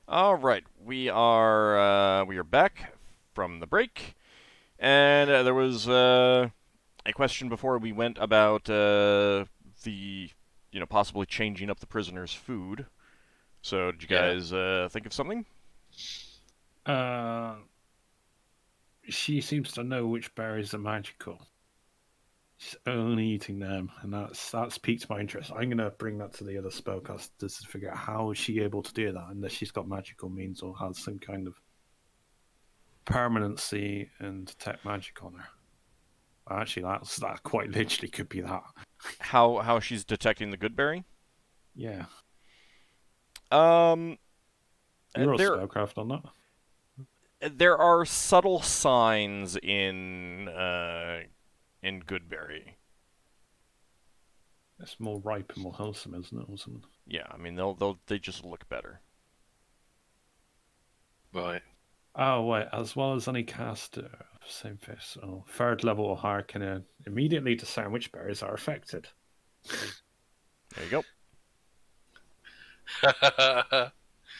All right, we are back from the break, and there was a question before we went about the possibly changing up the prisoners' food. So did you Yeah. guys think of something? Uh, she seems to know which berries are magical. She's only eating them, and that's piqued my interest. I'm gonna bring that to the other spellcasters to figure out how is she able to do that, unless she's got magical means or has some kind of permanency and detect magic on her. Actually, that quite literally could be that. How she's detecting the good berry? Yeah, Um, you're a there spellcraft on that. there are subtle signs in Goodberry. It's more ripe and more wholesome, isn't it, or something? Yeah, I mean they just look better. Right. Oh wait, as well as any caster of same face, third level or higher can immediately discern which berries are affected. There you go.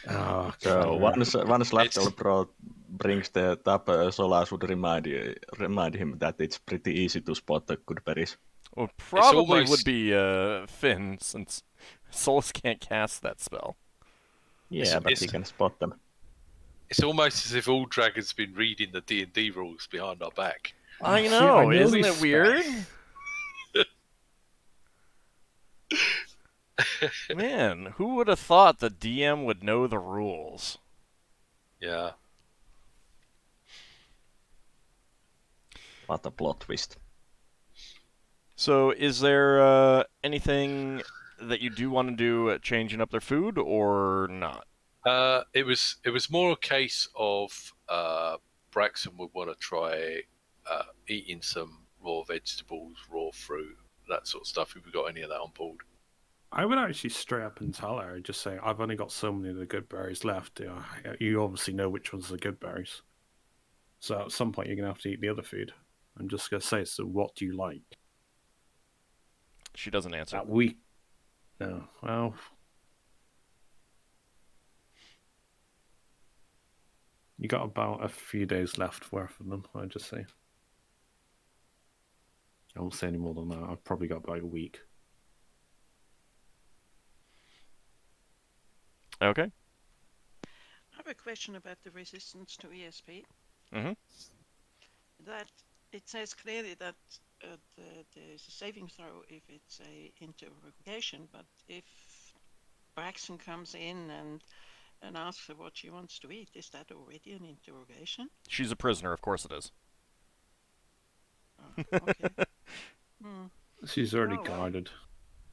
Oh, So clever. once Lafdul It's brings the tab, Solas would remind him that it's pretty easy to spot the good berries. Well, it's probably would almost be Finn, since Solas can't cast that spell. Yeah, but he it's can spot them. it's almost as if AuldDragon's been reading the D&D rules behind our back. I See, know, isn't these it weird? Man, who would have thought the DM would know the rules? Yeah. What a plot twist. So, is there anything that you do want to do changing up their food, or not? It was more a case of Braxon would want to try eating some raw vegetables, raw fruit, that sort of stuff. If we got any of that on board. I would actually straight up and tell her, just say, I've only got so many of the good berries left. You obviously know which ones are good berries. So at some point, you're going to have to eat the other food. I'm just going to say, so what do you like? She doesn't answer. That week. No. Well. You got about a few days left worth of them, I'd just say. I won't say any more than that. I've probably got about a week. Okay. I have a question about the resistance to ESP. Mm-hmm. That it says clearly that there's a saving throw if it's a interrogation, but if Braxon comes in and asks her what she wants to eat, is that already an interrogation? She's a prisoner, of course it is. Oh, okay. She's already Oh, well. guarded.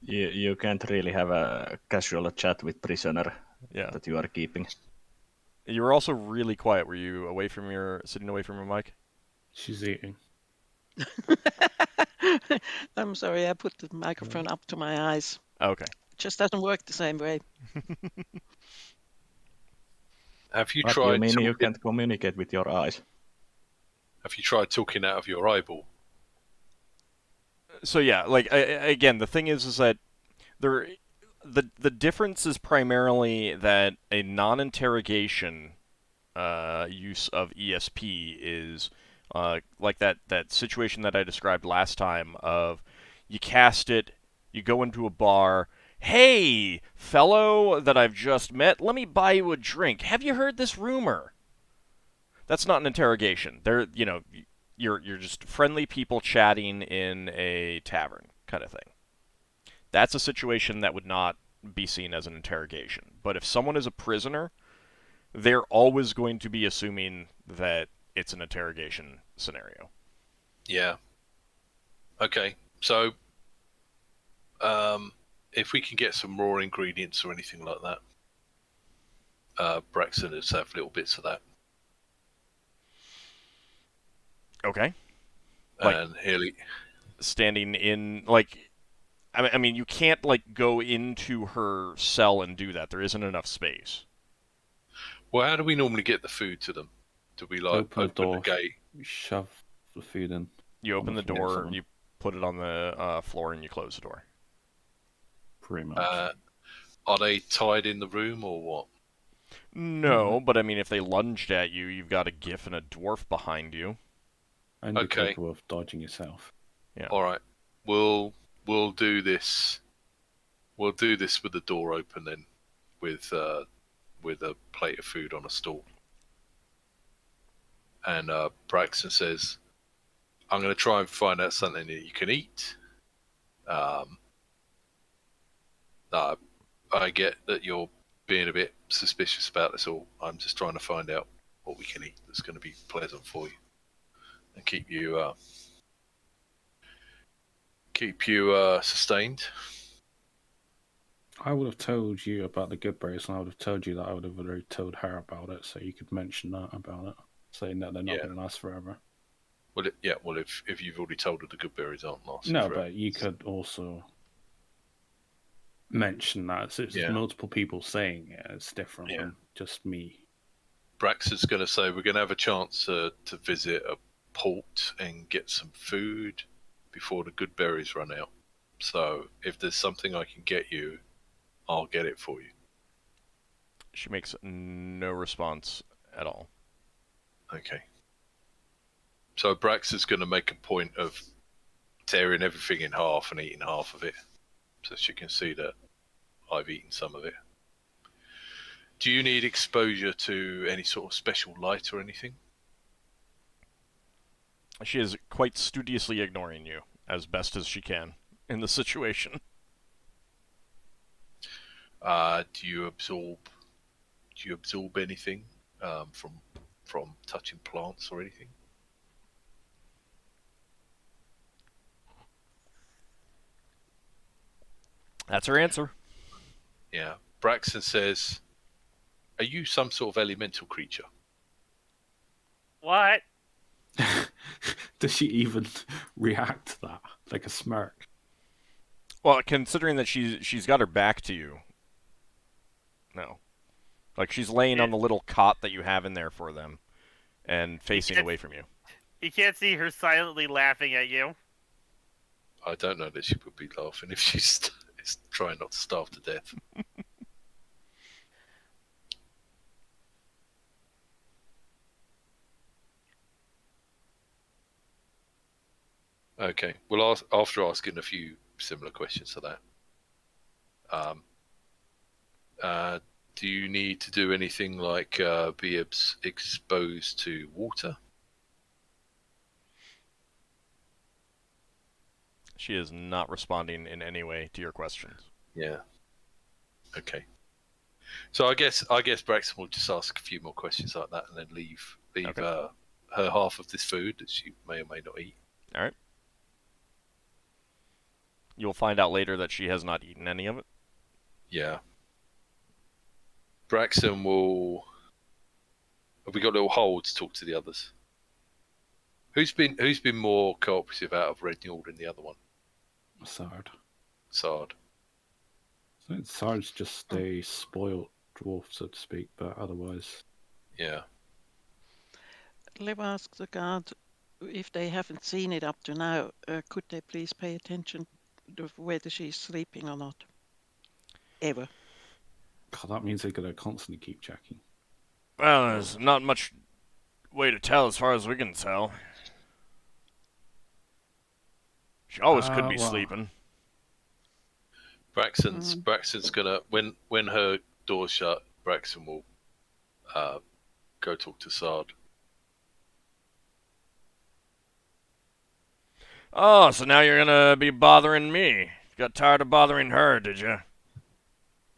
You can't really have a casual chat with prisoner Yeah. that you are keeping. You were also really quiet. Were you sitting away from your mic? She's eating. I'm sorry, I put the microphone up to my eyes. Okay. It just doesn't work the same way. Have you What, tried? you mean you talking, can't communicate with your eyes? have you tried talking out of your eyeball? So yeah, like again, the thing is that the difference is primarily that a non-interrogation use of ESP is like that situation that I described last time of you cast it, you go into a bar. Hey, fellow that I've just met, let me buy you a drink. Have you heard this rumor? That's not an interrogation. You're just friendly people chatting in a tavern kind of thing. That's a situation that would not be seen as an interrogation. But if someone is a prisoner, they're always going to be assuming that it's an interrogation scenario. Yeah. Okay. So, if we can get some raw ingredients or anything like that, Braxton has have little bits of that, Okay. Like and Haley. standing in like I mean you can't like go into her cell and do that. There isn't enough space. Well, how do we normally get the food to them? Do we like Open the open the door. gate? Shove the food in. You On open the the floor or door, something. you put it on the floor, and you close the door. Pretty much. Are they tied in the room or what? No, but I mean, if they lunged at you, you've got a Gif and a dwarf behind you. And you're Okay. capable of dodging yourself. Yeah. All right. We'll do this. We'll do this with the door open then, with a plate of food on a stool. And Braxton says, "I'm going to try and find out something that you can eat. I get that you're being a bit suspicious about this all. I'm just trying to find out what we can eat that's going to be pleasant for you and keep you sustained." I would have told you about the good berries, and I would have told you that I would have already told her about it, so you could mention that about it, saying that they're not going to last forever. Well, if you've already told her the good berries aren't lasting No, forever. but you could also mention that. So it's multiple people saying it. It's different than just me. Braxton's going to say we're going to have a chance to visit a port and get some food before the good berries run out. So if there's something I can get you, I'll get it for you. She makes no response at all. Okay. So Braxton's going to make a point of tearing everything in half and eating half of it, so she can see that I've eaten some of it. Do you need exposure to any sort of special light or anything? She is quite studiously ignoring you, as best as she can, in the situation. Do you absorb anything from touching plants or anything? That's her answer. Yeah. Braxton says, "Are you some sort of elemental creature?" What? Does she even react to that? Like a smirk? Well, considering that she's got her back to you. No. Like, she's laying on the little cot that you have in there for them, and facing away from you. You can't see her silently laughing at you. I don't know that she would be laughing if she's trying not to starve to death. Okay. Well, after asking a few similar questions to that, do you need to do anything like be exposed to water? She is not responding in any way to your questions. Yeah. Okay. So I guess Braxton will just ask a few more questions like that and then leave Okay. her half of this food that she may or may not eat. All right. You'll find out later that she has not eaten any of it. Yeah. Braxton will. Have we got a little hold to talk to the others? Who's been more cooperative out of Red Newell than the other one? Sard. Sard. So Sard's just a spoiled dwarf, so to speak, but otherwise. Yeah. Lev asked the guard if they haven't seen it up to now. Could they please pay attention to whether she's sleeping or not? Ever. God, that means they're going to constantly keep checking. Well, there's not much way to tell as far as we can tell. She always could be sleeping. Braxton's gonna when her door's shut, Braxton will go talk to Sard. Oh, so now you're gonna be bothering me. Got tired of bothering her, did you?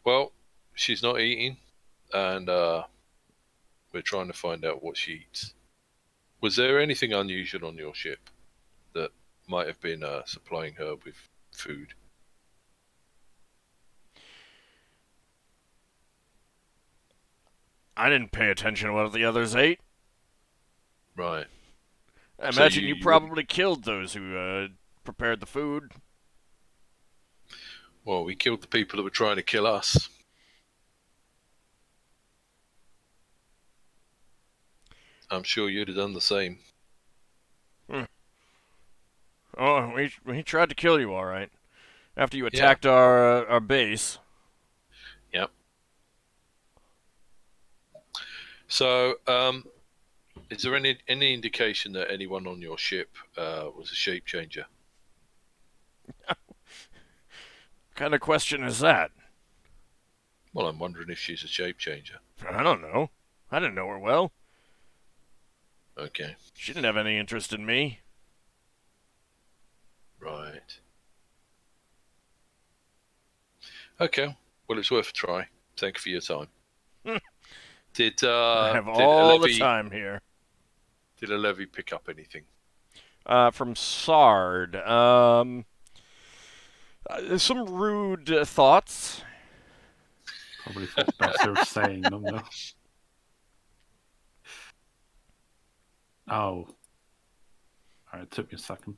Well, she's not eating, and we're trying to find out what she eats. Was there anything unusual on your ship that might have been supplying her with food? I didn't pay attention to what the others ate. Right. I So imagine you you probably killed those who prepared the food. Well, we killed the people that were trying to kill us. I'm sure you'd have done the same. Oh, we tried to kill you, all right. After you attacked our base. Yep. So, is there any indication that anyone on your ship was a shape changer? What kind of question is that? Well, I'm wondering if she's a shape changer. I don't know. I didn't know her well. Okay, She didn't have any interest in me. right. Okay, well, it's worth a try. Thank you for your time. Did I have did all the Levy time here. did a Levy pick up anything? From Sard. Some rude thoughts. Probably thought better of saying them though. Oh. Alright, it took me a second.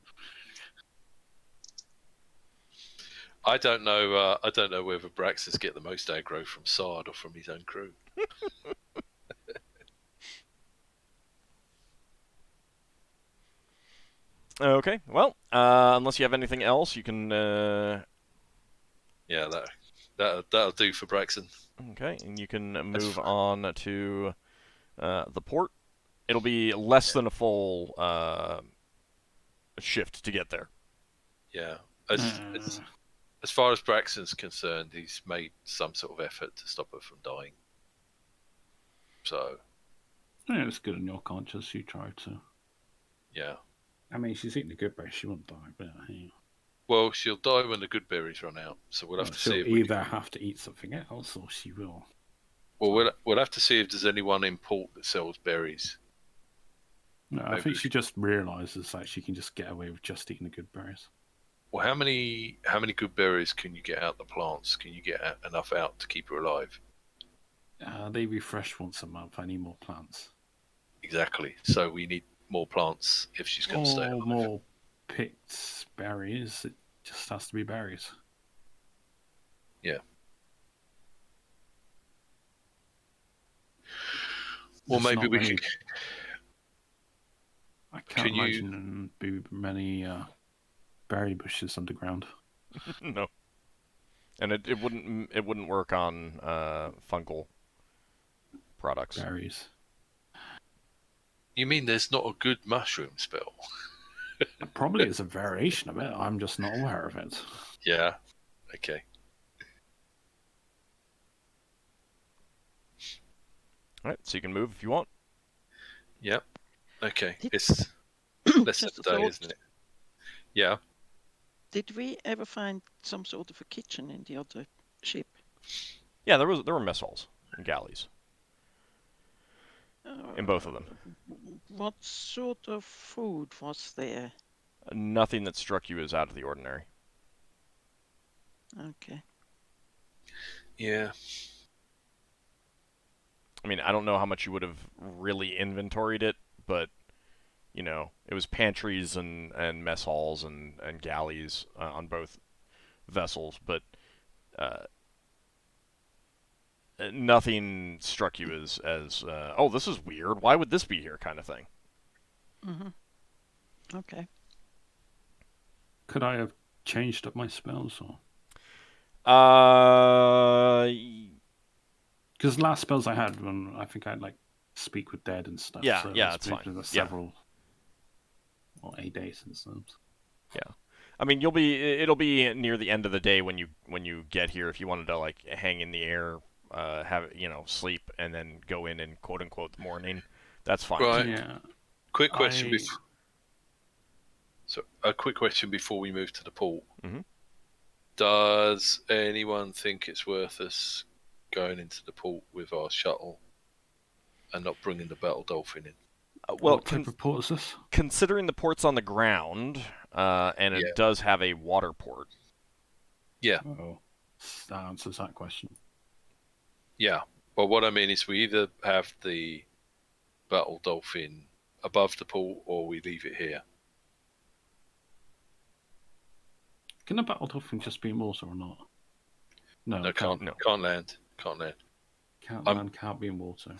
I don't know. I don't know whether Braxis get the most aggro from Sard or from his own crew. Okay, well, unless you have anything else, you can. Yeah, that'll do for Braxon. Okay, and you can move on to the port. It'll be less than a full shift to get there. Yeah, as far as Braxton's concerned, he's made some sort of effort to stop her from dying. So, Yeah, it's good in your conscience. You tried to. yeah. I mean, she's eating a good berry. She won't die, but hey. Well, she'll die when the good berries run out. So we'll have to see. She'll If we either have to eat something else, or she will. Well, we'll have to see if there's anyone in port that sells berries. No, I think she just realizes that she can just get away with just eating the good berries. Well, how many good berries can you get out the plants? Can you get enough out to keep her alive? They refresh once a month. I need more plants. Exactly. So we need more plants if she's going to stay alive. More picked berries. It just has to be berries. Yeah. Well, There's maybe not we many- could. I can't Can you- imagine there be many berry bushes underground. No, and it wouldn't work on fungal products. Berries. You mean there's not a good mushroom spell? Probably is a variation of it. I'm just not aware of it. Yeah. Okay. All right, so you can move if you want. Yep. Okay. Did- It's less than Just a a day, thought. isn't it? Yeah. Did we ever find some sort of a kitchen in the other ship? Yeah, there were mess halls and galleys in both of them. What sort of food was there? Nothing that struck you as out of the ordinary. Okay. Yeah. I mean, I don't know how much you would have really inventoried it, but you know, it was pantries and mess halls and galleys on both vessels, but nothing struck you as oh, this is weird. Why would this be here? Kind of thing. Mm-hmm. Okay. Could I have changed up my spells or? Because last spells I had when I think I had like speak with dead and stuff. Yeah, so yeah, it's it's moved fine. to the Yeah. several or 8 days and stuff. I mean, it'll be near the end of the day when you get here. If you wanted to like hang in the air, have sleep, and then go in quote unquote the morning, that's fine. Right. Yeah. Quick question. I- So, a quick question before we move to the port. Mhm. Does anyone think it's worth us going into the port with our shuttle and not bringing the battle dolphin in? Well, What type of port is this? considering the port's on the ground, and it Yeah. does have a water port. Yeah, Oh, that answers that question. yeah. But what I mean is, we either have the battle dolphin above the port, or we leave it here. Can a battle dolphin just be in water or not? No, No, can't land. Can't land. Can't I'm- land, can't be in water.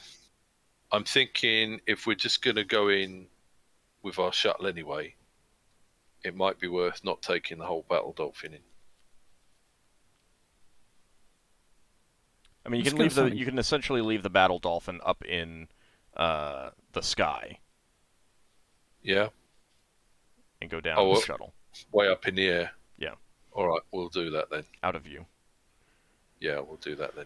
I'm thinking if we're just going to go in with our shuttle anyway, it might be worth not taking the whole battle dolphin in. I mean, It's gonna sound- you can essentially leave the battle dolphin up in the sky Yeah. and go down Oh, to the well- shuttle, Way up in the air. Yeah. All right, we'll do that then. out of view. Yeah, we'll do that then.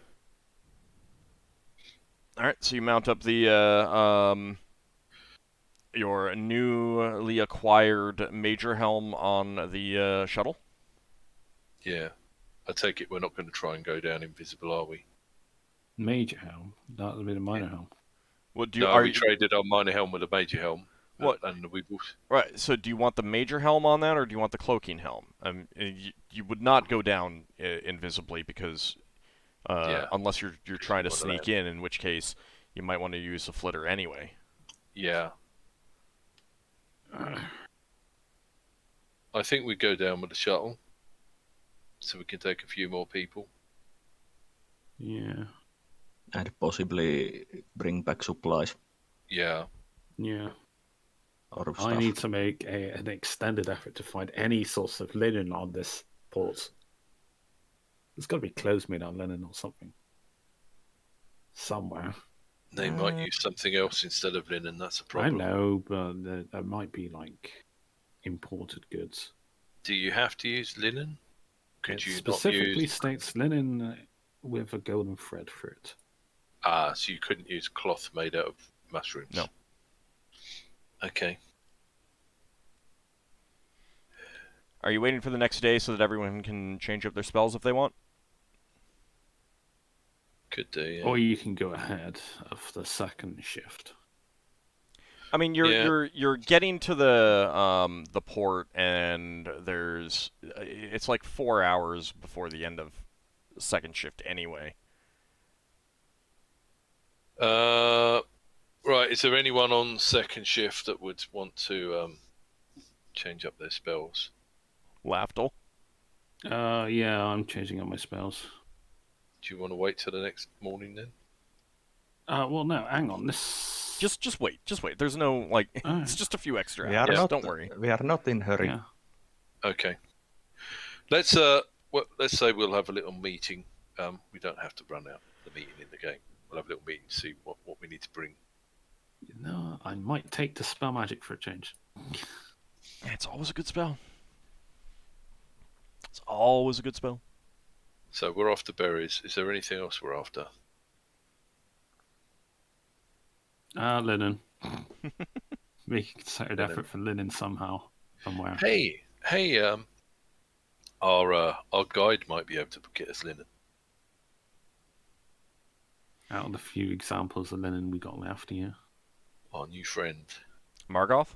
All right, so you mount up the your newly acquired major helm on the shuttle. Yeah. I take it we're not going to try and go down invisible, are we? Major helm. That would be the minor helm. What do you No, are we you, traded our minor helm with a major helm. What? And we right? So do you want the major helm on that, or do you want the cloaking helm? You would not go down invisibly because Yeah. unless you're trying to One of sneak in which case you might want to use a flitter anyway. Yeah. I think we go down with the shuttle, so we can take a few more people. Yeah. And possibly bring back supplies Yeah. Yeah. or I stuff. need to make an extended effort to find any source of linen on this port. There's got to be clothes made out of linen or something. Somewhere. They might use something else instead of linen. That's a I problem. know, but there might be like imported goods. Do you have to use linen? Could It you not specifically use? states linen with a golden thread through it. So you couldn't use cloth made out of mushrooms. No. Okay. Are you waiting for the next day so that everyone can change up their spells if they want? Could do. Yeah. Or you can go ahead of the second shift. I mean, you're getting to the port, and it's like 4 hours before the end of second shift anyway. Right. Is there anyone on second shift that would want to change up their spells? Lafdul? Yeah, I'm changing up my spells. Do you want to wait till the next morning then? Well, no, hang on. This Just wait. There's no like. Alright. It's just a few extra We are hours. not. Don't worry. We are not in hurry. yeah. Okay. Let's say we'll have a little meeting. We don't have to run out the meeting in the game. We'll have a little meeting, see what we need to bring. No, I might take the spell magic for a change. It's always a good spell. It's always a good spell. So we're off to berries. Is there anything else we're after? Linen. Make a concerted Linen. effort for linen somehow, somewhere. Hey, our guide might be able to get us linen. Out of the few examples of linen we got left here. Our new friend, Margoth?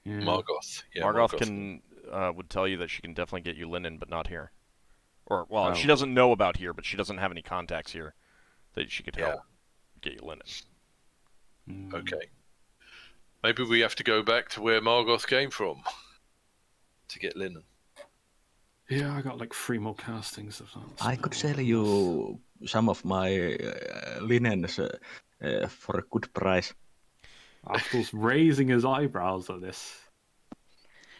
Yeah. Margoth. Yeah, Margoth would tell you that she can definitely get you linen, but not here. Or, well, Oh. she doesn't know about here, but she doesn't have any contacts here that she could help get you linen. Mm. Okay. Maybe we have to go back to where Margoth came from to get linen. Yeah, I got like 3 more castings of that. I could sell you some of my linens for a good price. Lafdul's raising his eyebrows at this.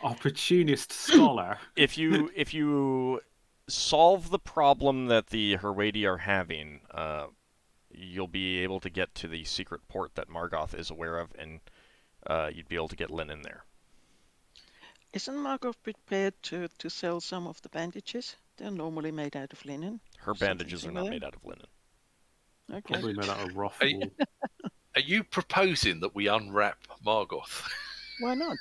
Opportunist scholar. If you solve the problem that the Herwadi are having, you'll be able to get to the secret port that Margoth is aware of, and you'd be able to get linen there. Isn't Margot prepared to sell some of the bandages? They're normally made out of linen. Her Something bandages are not similar? made out of linen. Okay. Probably made out of rough Hey. wool. Are you proposing that we unwrap Margoth? Why not?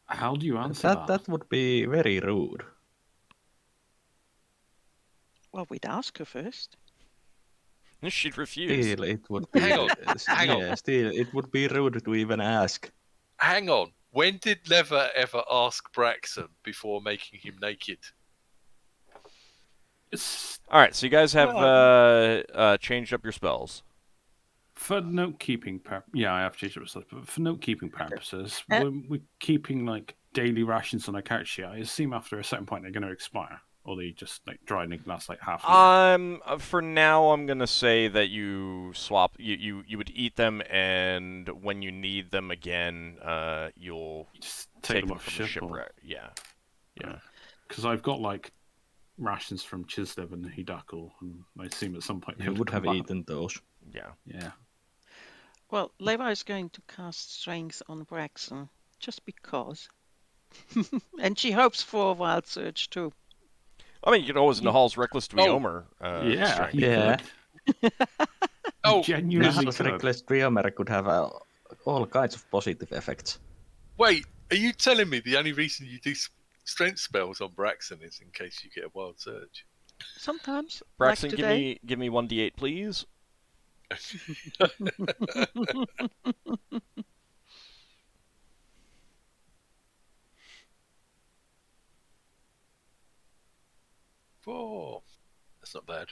How do you answer that? That would be very rude. Well, we'd ask her first. She'd refuse. Still, it would be. Hang on, hang on. Yeah, still, it would be rude to even ask. Hang on. When did Lever ever ask Braxon before making him naked? It's All right, so you guys have changed up your spells. for note keeping yeah, I have changed it, but for note keeping purposes, Uh, we're keeping like daily rations on our couch sheet. I assume after a certain point they're going to expire, or they just like dry and they last like half a year. For now, I'm gonna say that you swap. You would eat them, and when you need them again, you'll You just take them them off from the ship. shipwreck. Yeah. Because I've got like rations from Chislev and Hidakul, and I assume at some point they You would come have back. eaten those. Yeah. Yeah. Well, Leva is going to cast Strength on Braxon, just because. And she hopes for a Wild Surge too. I mean, you could always Nahal's Reckless to Oh. Eomer Yeah, strength. you Yeah. could. Oh, Genuinely Nahal's could. Reckless Triomer could have all kinds of positive effects. wait, are you telling me the only reason you do strength spells on Braxon is in case you get a wild surge? Sometimes, Braxon, like today. give me 1d8, please. Four. That's not bad.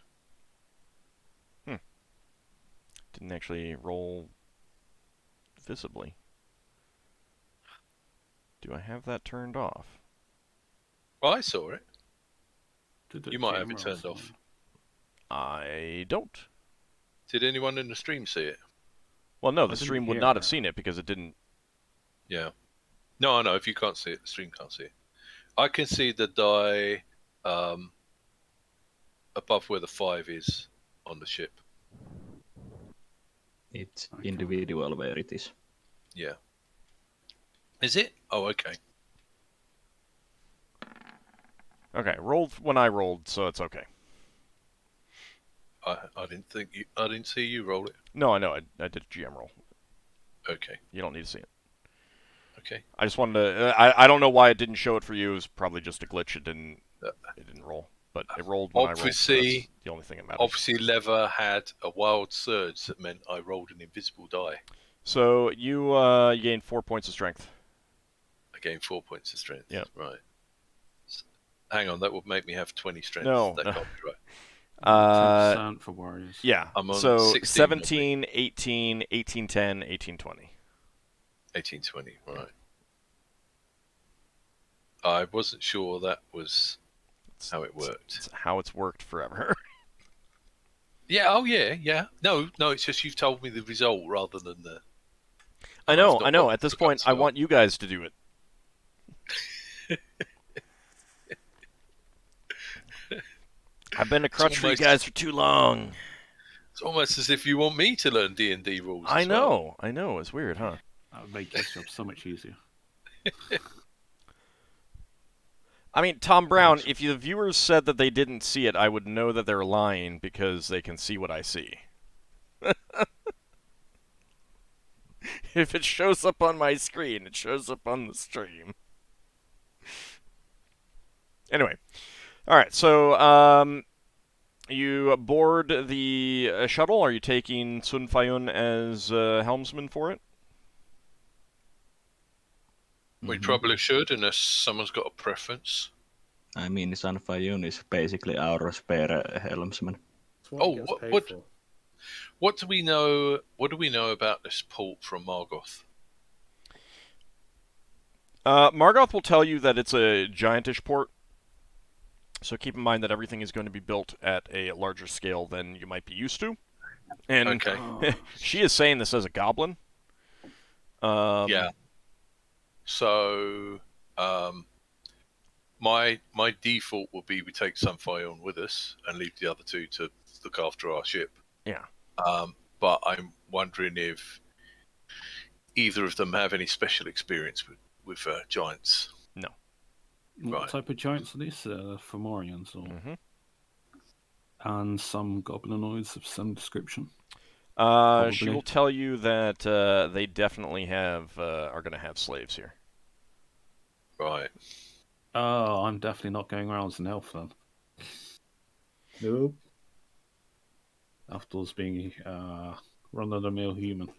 Didn't actually roll visibly. Do I have that turned off? Well, I saw it. Did You might have it GM turned rolls off. I don't. Did anyone in the stream see it? Well, no, I the didn't stream would hear not have that. seen it because it didn't. Yeah. No, I know. If you can't see it, the stream can't see it. I can see the die above where the 5 is on the ship. It's Okay. individual where it is. Yeah. Is it? Oh, okay. Okay, rolled when I rolled, so it's okay. I didn't think you. I didn't see you roll it. No, I know. I did a GM roll. Okay. You don't need to see it. Okay. I just wanted to. I don't know why it didn't show it for you. It was probably just a glitch. It didn't roll, but it rolled when I rolled. So Obviously- that's the only thing that matters. Obviously, Lever had a wild surge that meant I rolled an invisible die. So you gained 4 points of strength. I gained 4 points of strength. Yeah. Right. Hang on, that would make me have 20 strength. No, That no. can't be right. 10% for warriors. Yeah. I'm on so 16 17, 18, 18, 10, 18, 20. 18, 20, right. I wasn't sure that was how it worked. It's how it's worked forever. Yeah, oh yeah. No, it's just you've told me the result rather than the... I know. I've got At this forgot point, I spell. want you guys to do it. I've been a crutch for you almost- guys for too long. It's almost as if you want me to learn D&D rules. I as well. know. It's weird, huh? That would make this job so much easier. I mean, Tom Brown, if the viewers said that they didn't see it, I would know that they're lying because they can see what I see. If it shows up on my screen, it shows up on the stream. Anyway. Alright, so, you board the shuttle. Are you taking Sun Fayun as helmsman for it? We probably should, unless someone's got a preference. I mean, Sanfayun is basically our spare helmsman. That's what Oh, he gets what- paid what- for. What do we know? What do we know about this port from Margoth? Margoth will tell you that it's a giantish port. So keep in mind that everything is going to be built at a larger scale than you might be used to. And Okay. Oh, she is saying this as a goblin. Yeah. So, my default would be we take Sunfire on with us and leave the other two to look after our ship. Yeah. But I'm wondering if either of them have any special experience with giants. what Right. type of giants are these? Fomorians or Mm-hmm. and some goblinoids of some description. She Probably. will tell you that they definitely are going to have slaves here. Right. Oh, I'm definitely not going around as an elf then. Nope. After being run-of-the-mill human.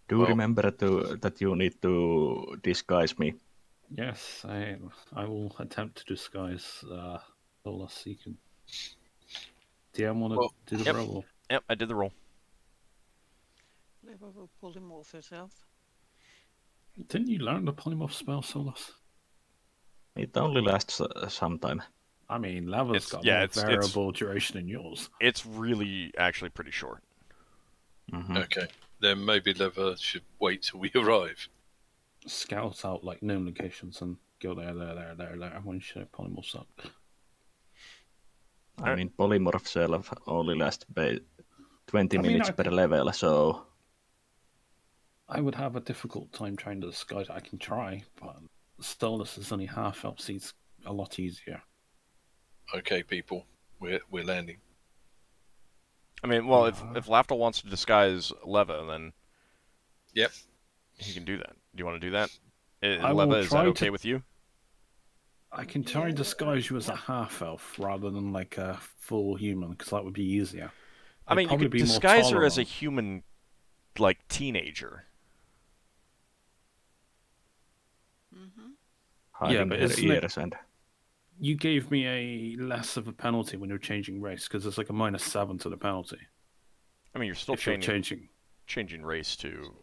Do Well- remember that you need to disguise me. Yes, I will attempt to disguise Solas. You can. DM want to Well, do the yep. roll? Yep, I did the roll. Leva will pull him off herself. Didn't you learn the polymorph spell, Solas? It only lasts some time. I mean, Lava's It's- got yeah, more it's- variable duration than yours. It's really actually pretty short. Mhm. Okay. Then maybe Lever should wait till we arrive. Scout out like known locations and go there. When should I polymorphs up? I mean, polymorph self only lasts 20 I mean, minutes per level, so... I would have a difficult time trying to disguise it. I can try, but Solas is only half elf, so it's a lot easier. Okay, people, we're landing. I mean, well, if Lafdul wants to disguise Leva, then Yep, he can do that. Do you want to do that? I Leva, will is that try okay to- with you? I can try and disguise you as a half elf rather than like a full human, because that would be easier. I mean, you probably could be more disguise her as a tolerant. human, like, teenager. Mm-hmm. Hiding but her isn't it- ears and... You gave me a less of a penalty when you're changing race, because it's like a -7 to the penalty. I mean, you're still If you're changing changing. race to...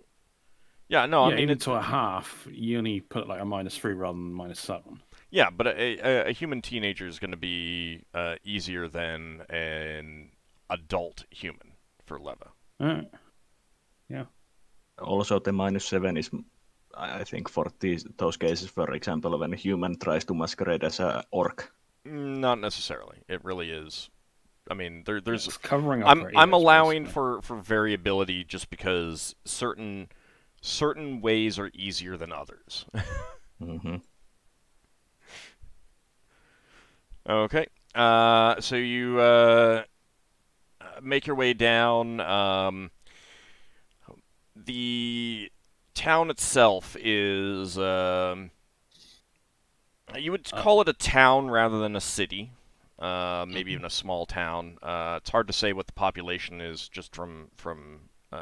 Yeah, no, I mean... even to a half, you only put like a -3 rather than -7. Yeah, but a human teenager is going to be easier than an adult human for Leva. Yeah. Also, the -7 is, I think, for those cases, for example, when a human tries to masquerade as an orc. Not necessarily. It really is. I mean, there's. It's covering up her I'm ears, allowing basically. for variability just because certain ways are easier than others. Mm-hmm. Okay. So you make your way down. The town itself is you would call it a town rather than a city. Maybe even a small town. It's hard to say what the population is just from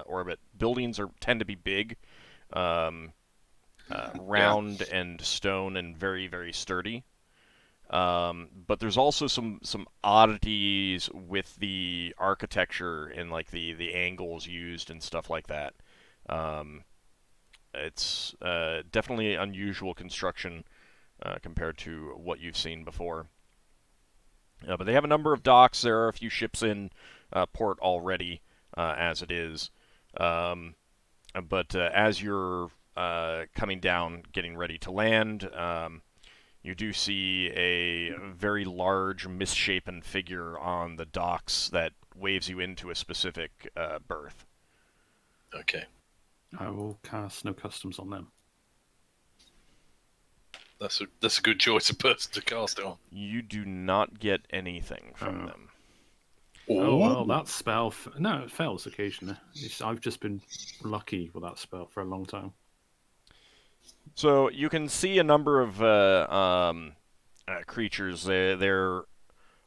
orbit. Buildings tend to be big, round and stone and very, very sturdy. But there's also some oddities with the architecture and like the angles used and stuff like that. It's definitely unusual construction compared to what you've seen before. But they have a number of docks. There are a few ships in port already, as it is. But as you're coming down, getting ready to land, you do see a very large, misshapen figure on the docks that waves you into a specific berth. okay. I will cast no customs on them. That's a good choice of person to cast it on. You do not get anything from them. Oh well, that spell. No, it fails occasionally. I've just been lucky with that spell for a long time. So you can see a number of creatures. They're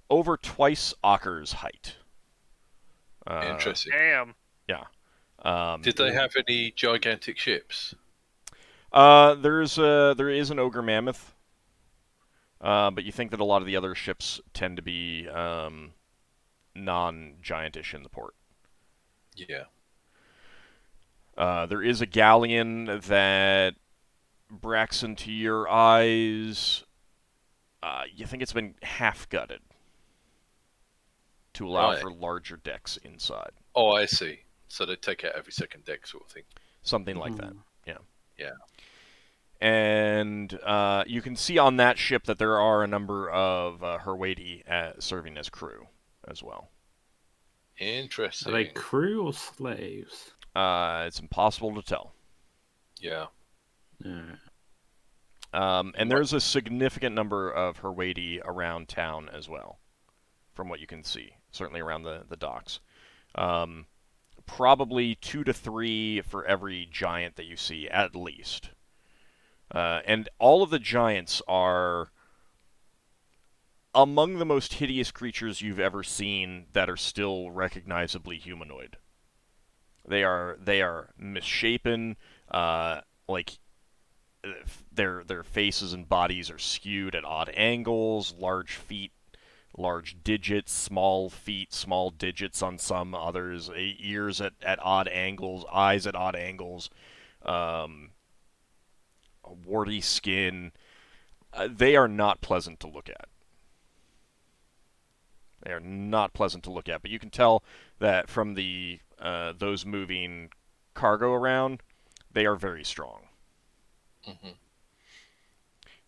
over twice Ockar's height. Interesting. Damn. Yeah. Did they have any gigantic ships? There is an ogre mammoth, but you think that a lot of the other ships tend to be non-giantish in the port. Yeah. There is a galleon that, Braxon, to your eyes, you think it's been half-gutted to allow Right. for larger decks inside. Oh, I see. So they take out every second deck sort of thing. Something like that, yeah. Yeah. And you can see on that ship that there are a number of Herwadi serving as crew as well. Interesting. Are they crew or slaves? It's impossible to tell. Yeah. And there's a significant number of Herwadi around town as well, from what you can see, certainly around the docks. Probably 2 to 3 for every giant that you see, at least. And all of the giants are among the most hideous creatures you've ever seen that are still recognizably humanoid. They are misshapen, like their faces and bodies are skewed at odd angles, large feet, large digits, small feet, small digits on some others, ears at odd angles, eyes at odd angles, warty skin. They are not pleasant to look at. They are not pleasant to look at, but you can tell that from the those moving cargo around, they are very strong. Mm-hmm.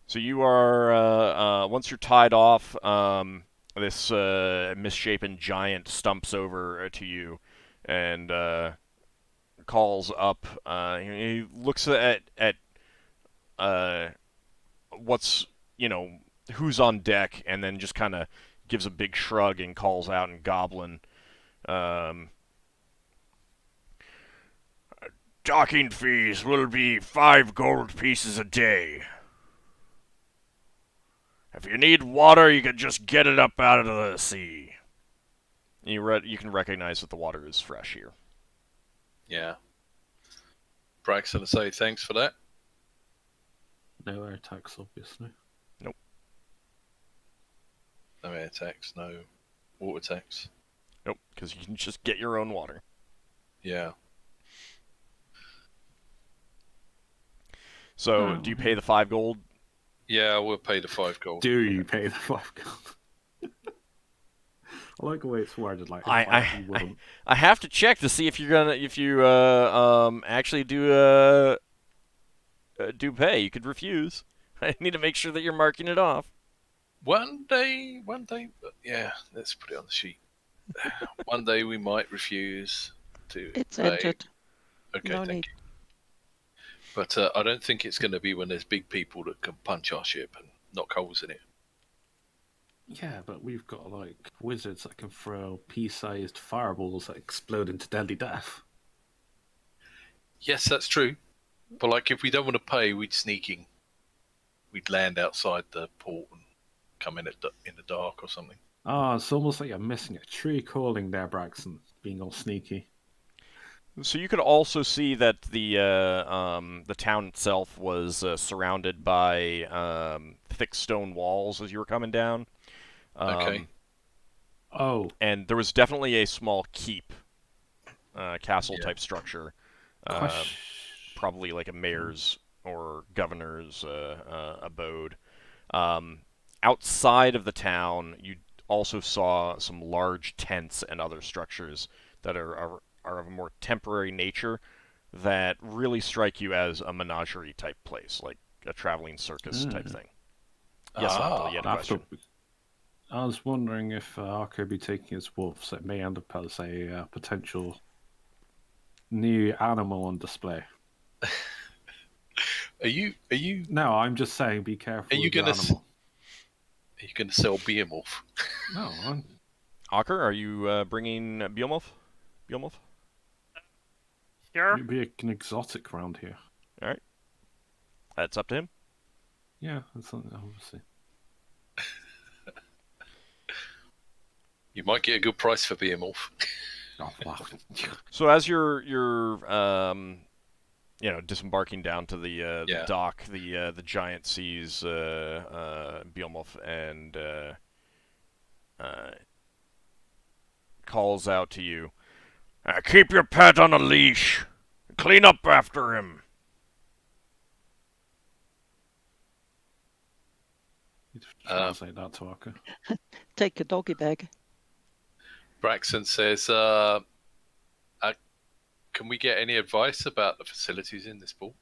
So you are once you're tied off. This misshapen giant stumps over to you, and calls up. He looks at uh, what's who's on deck, and then just kind of gives a big shrug and calls out in Goblin. Um, Docking fees will be 5 gold pieces a day. If you need water, you can just get it up out of the sea. You can recognize that the water is fresh here. Yeah. Braxon to say thanks for that. No air attacks, obviously. Nope. No air attacks, no water attacks. Nope, because you can just get your own water. Yeah. So, do you pay the 5 gold? Yeah, we'll pay the 5 gold. Do you pay the 5 gold? I like the way it's worded. Like, I wouldn't. I have to check to see if you actually do pay. You could refuse. I need to make sure that you're marking it off. One day, yeah, let's put it on the sheet. One day we might refuse to It's pay. entered. Okay, No thank need. you. But I don't think it's going to be when there's big people that can punch our ship and knock holes in it. Yeah, but we've got like wizards that can throw pea-sized fireballs that explode into deadly death. Yes, that's true. But like, if we don't want to pay, we'd sneak in. We'd land outside the port and come in in the dark or something. Ah, it's almost like you're missing a tree calling there, Braxon, being all sneaky. So you could also see that the town itself was surrounded by thick stone walls as you were coming down. Okay. Oh, And there was definitely a small keep, castle Yeah. type structure, question. probably like a mayor's or governor's abode. Outside of the town, you also saw some large tents and other structures that are of a more temporary nature that really strike you as a menagerie type place, like a traveling circus type thing. Yes, Lafdul, you had a After, question. I was wondering if Ockar would be taking his wolves. It may end up as a potential new animal on display. Are you No, I'm just saying, be careful Are you with your gonna animal. are you going to sell Behemoth? No, I'm... Ockar, are you bringing Behemoth? Sure. It'd be an exotic around here. All right, that's up to him. Yeah, that's something, obviously. You might get a good price for Behemoth. Oh, wow. So as you're disembarking down to the Yeah. dock, the giant sees Behemoth and calls out to you, "Keep your pet on a leash. Clean up after him." You'd translate that to Ockar. Take a doggy bag. Braxon says, can we get any advice about the facilities in this port?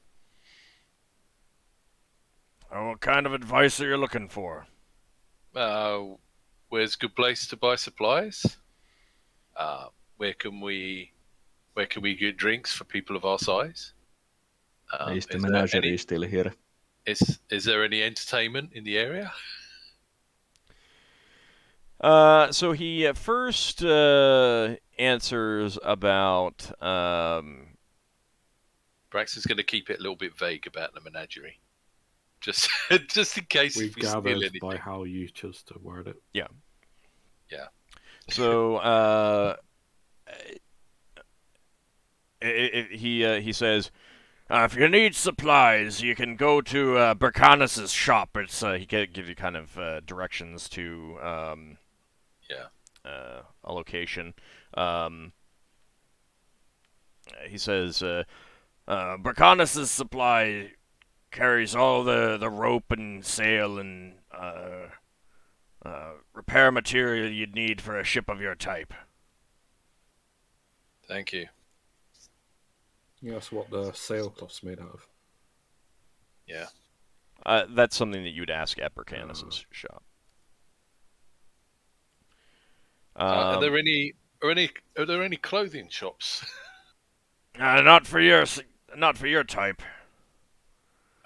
What kind of advice are you looking for? Where's a good place to buy supplies? Where can we get drinks for people of our size? Is the is there menagerie any- still here? Is there any entertainment in the area? So he first answers about Braxton's going to keep it a little bit vague about the menagerie, just in case We've if we steal gathered anything. by how you chose to word it. Yeah. Yeah. So he says, if you need supplies, you can go to Berkanis's shop. It's he gives you kind of directions to a location. He says, Berkanis's supply carries all the rope and sail and repair material you'd need for a ship of your type. Thank you. Yeah, that's what the sailcloth's made out of. Yeah. That's something that you'd ask at Bercanis' shop. Are there any clothing shops? Not for your type.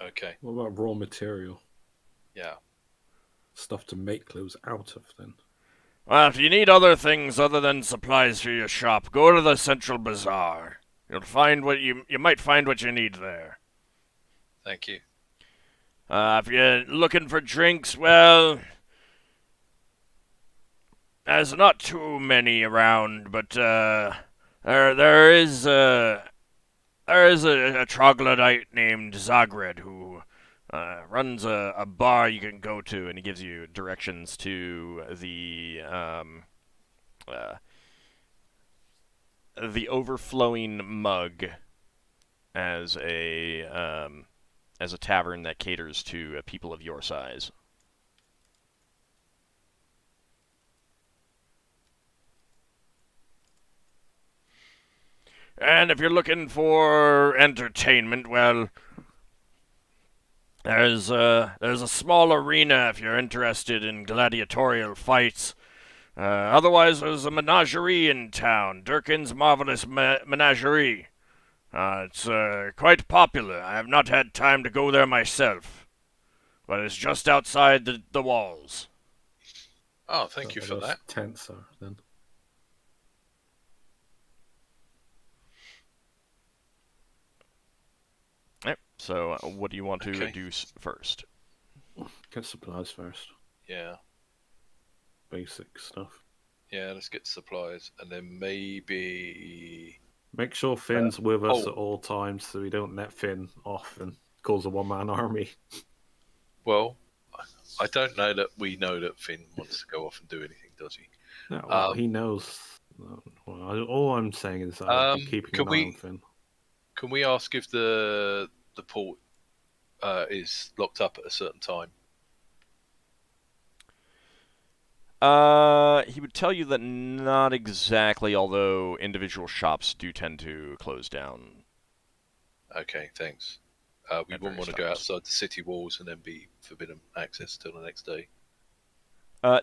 Okay. What about raw material? Yeah. Stuff to make clothes out of, then? Well, if you need other things other than supplies for your shop, go to the central bazaar. You'll find you might find what you need there. Thank you. If you're looking for drinks, well, there's not too many around, but there is a troglodyte named Zagred who runs a bar you can go to, and he gives you directions to the overflowing mug as a tavern that caters to people of your size. And if you're looking for entertainment, well, there's a small arena if you're interested in gladiatorial fights. Otherwise, there's a menagerie in town, Durkin's Marvelous Menagerie. It's quite popular. I have not had time to go there myself, but it's just outside the walls. Oh, thank you for that. Tents are, then. Yep. So, what do you want to do first? Get supplies first. Yeah. Basic stuff. Yeah, let's get supplies, and then maybe... Make sure Finn's with us at all times so we don't let Finn off and cause a one-man army. Well, I don't know that we know that Finn wants to go off and do anything, does he? No, well, he knows. Well, all I'm saying is I'll be keeping an eye on Finn. Can we ask if the port is locked up at a certain time? He would tell you that not exactly, although individual shops do tend to close down. Okay, thanks. We wouldn't want to go outside the city walls and then be forbidden access till the next day.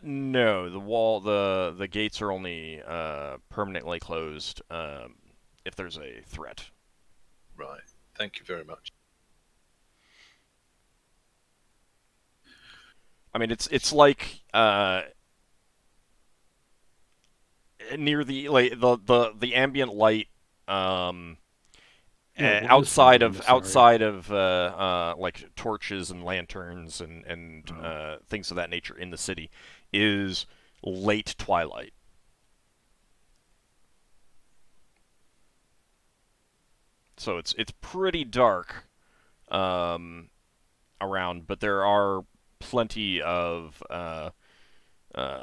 No, the gates are only permanently closed if there's a threat. Right. Thank you very much. I mean, it's like near the ambient light outside of like torches and lanterns and things of that nature in the city is late twilight. So it's pretty dark around, but there are plenty of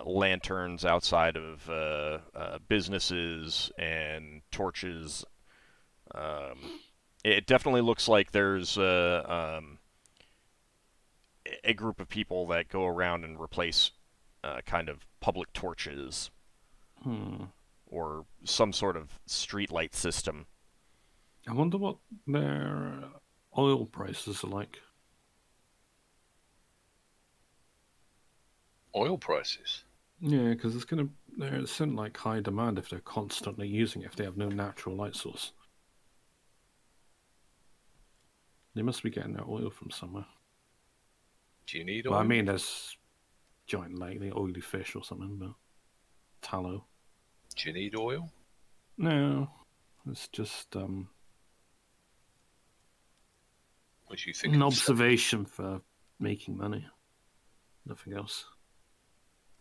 lanterns outside of businesses and torches. It definitely looks like there's a group of people that go around and replace kind of public torches or some sort of street light system. I wonder what their oil prices are like. Oil prices? Yeah, because there's like high demand if they're constantly using it, if they have no natural light source. They must be getting their oil from somewhere. Do you need oil? Well, I mean, there's giant lake, the oily fish or something, but tallow. Do you need oil? No, it's just What do you think? an observation for making money. Nothing else.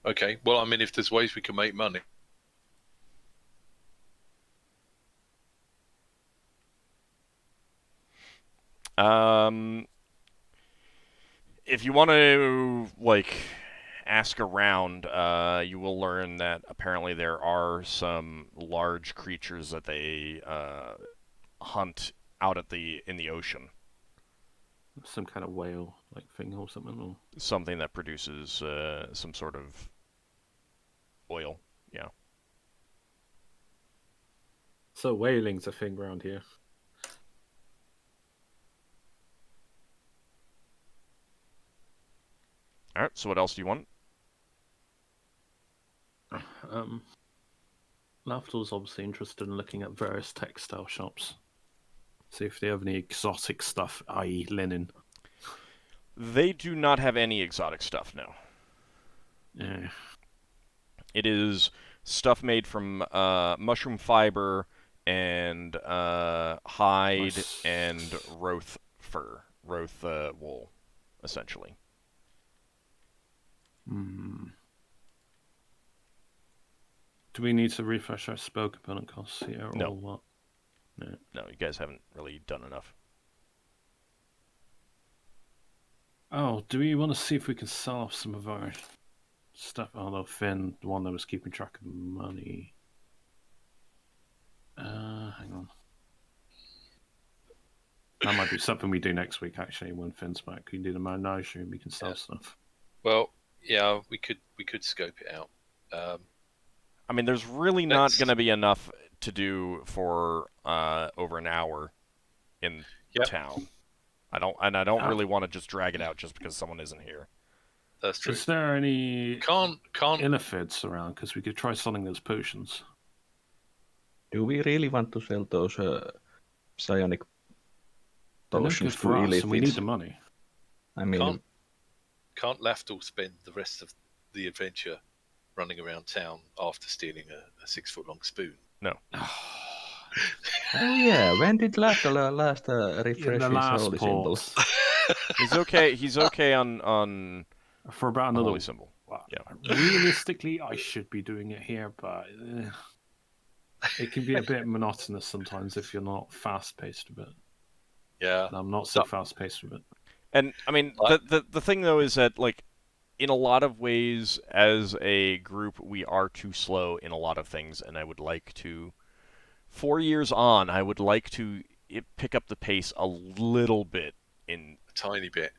Okay, well, I mean, if there's ways we can make money. If you want to, like, ask around, you will learn that apparently there are some large creatures that they hunt out in the ocean. Some kind of whale like thing or something, or Something that produces some sort of oil. Yeah. so whaling's a thing around here. All right. So what else do you want? Lafdul's obviously interested in looking at various textile shops. See if they have any exotic stuff, i.e. linen. They do not have any exotic stuff now. Yeah. It is stuff made from mushroom fiber and hide Nice. and Roth fur, Roth wool, essentially. Hmm. Do we need to refresh our spell component costs here, No. or what? No, you guys haven't really done enough. Oh, do we want to see if we can sell off some of our stuff? Although Finn, the one that was keeping track of the money. Hang on. That might be something we do next week, actually, when Finn's back. We can do the menagerie and we can sell stuff. Well, yeah, we could scope it out. I mean, there's really not Let's- going to be enough to do for over an hour in Yep. town. I don't really want to just drag it out just because someone isn't here. That's true. Is there any Can't Illifids around? Because we could try selling those potions. Do we really want to sell those psionic They're no potions good to for us, and we need Illifids? the money. I mean, can't Lafdul spend the rest of the adventure running around town after stealing a 6-foot-long spoon? oh yeah, when did Lafdul last refresh In the his last holy symbol? port. He's okay. He's okay on For about a another holy symbol. Well, Yeah. realistically, I should be doing it here, but it can be a bit monotonous sometimes if you're not fast-paced with it. Yeah. And I'm not so fast-paced with it. And I mean, the thing though is that like, in a lot of ways, as a group, we are too slow in a lot of things, and I would like to. 4 years on, I would like to pick up the pace a little bit. A tiny bit.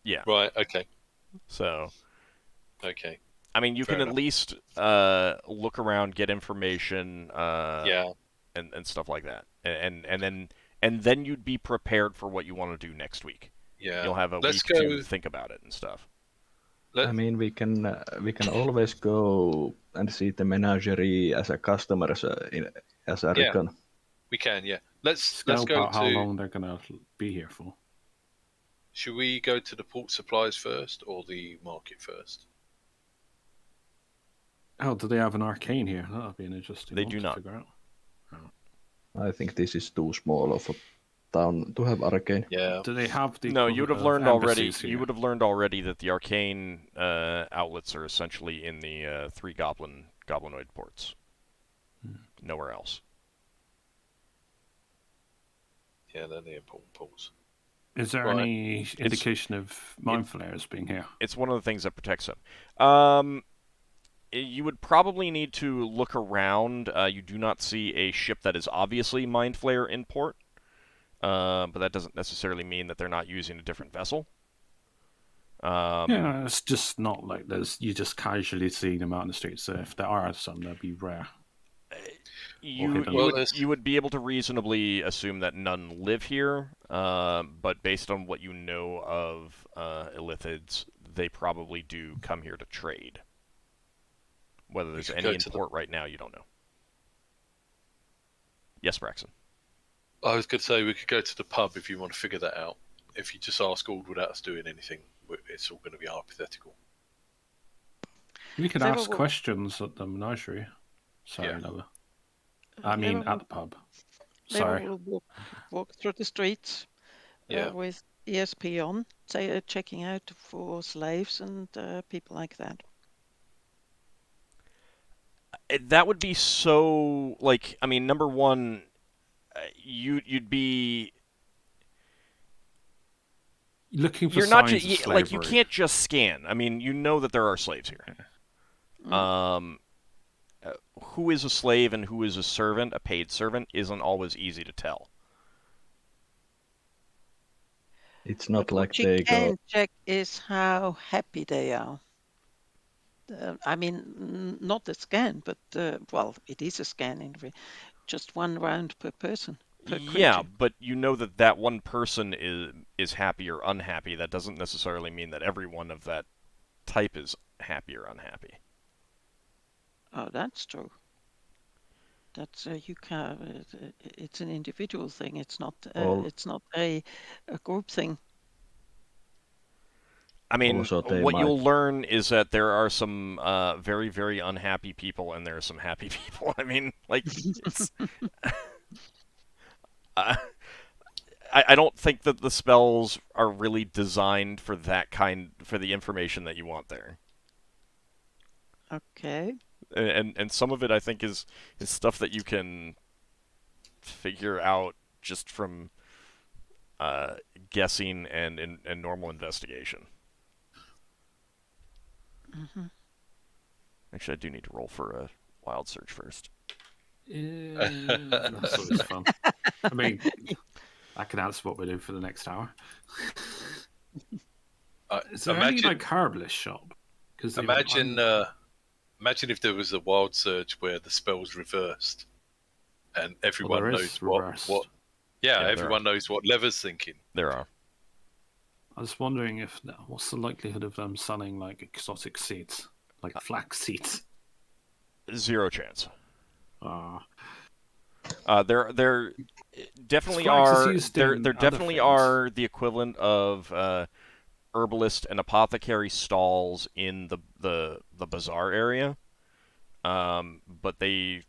Yeah. Right. Okay. So. Okay. I mean, you Fair can enough. at least look around, get information, Yeah. and stuff like that, and then you'd be prepared for what you want to do next week. Yeah. You'll have a Let's week go. to think about it and stuff. I mean, we can always go and see the menagerie as a customer as a Yeah. recon. We can. Yeah. Let's Scope go out how to. long they're going to be here for. Should we go to the port supplies first or the market first? Oh, do they have an arcane here? That would be an interesting They one do to not. figure out. I think this is too small of a town to have arcane. Yeah. Do they have the No, you would have equivalent learned of already. embassies here? You would have learned already that the arcane outlets are essentially in the 3 goblinoid ports. Nowhere else. Yeah, they're the important ports. Is there Right. any indication of mind flayers being here? It's one of the things that protects them. You would probably need to look around. You do not see a ship that is obviously Mind Flayer in port, but that doesn't necessarily mean that they're not using a different vessel. Yeah, it's just not like you just casually see them out in the streets. So if there are some, they'll be rare. You would be able to reasonably assume that none live here, but based on what you know of Illithids, they probably do come here to trade. Whether there's any in port right now, you don't know. Yes, Braxon. I was going to say we could go to the pub if you want to figure that out. If you just ask Ald without us doing anything, it's all going to be hypothetical. We could They ask will- questions at the menagerie. Sorry, Yeah. Lola. I mean, at the pub. Sorry. They will walk through the streets Yeah. with ESP on, checking out for slaves and people like that. That would be so, like, I mean, number one, you'd be... Looking for You're not signs of just, like, you slavery. can't just scan. I mean, you know that there are slaves here. Who is a slave and who is a servant, a paid servant, isn't always easy to tell. It's not like What you they can go. check is how happy they are. I mean, not a scan, but well, it is a scan in just one round per person. Per Yeah, creature. but you know that one person is happy or unhappy. That doesn't necessarily mean that every one of that type is happy or unhappy. Oh, that's true. That's you can. It's an individual thing. It's not. It's not a group thing. I mean, Also, they what you'll might- learn is that there are some very, very unhappy people, and there are some happy people. I mean, like, it's... I don't think that the spells are really designed for for the information that you want there. Okay. And some of it, I think, is stuff that you can figure out just from guessing and normal investigation. Mm-hmm. Actually, I do need to roll for a wild search first. That's always fun. I mean, I can answer what we're doing for the next hour. Is there any like herbalist shop? Because imagine if there was a wild search where the spell's reversed, and everyone knows what. Yeah, everyone knows what Lever's thinking. There are. I was wondering what's the likelihood of them selling like exotic seeds, like flax seeds? 0 chance. There definitely are. There definitely are the equivalent of herbalist and apothecary stalls in the bazaar area. But they,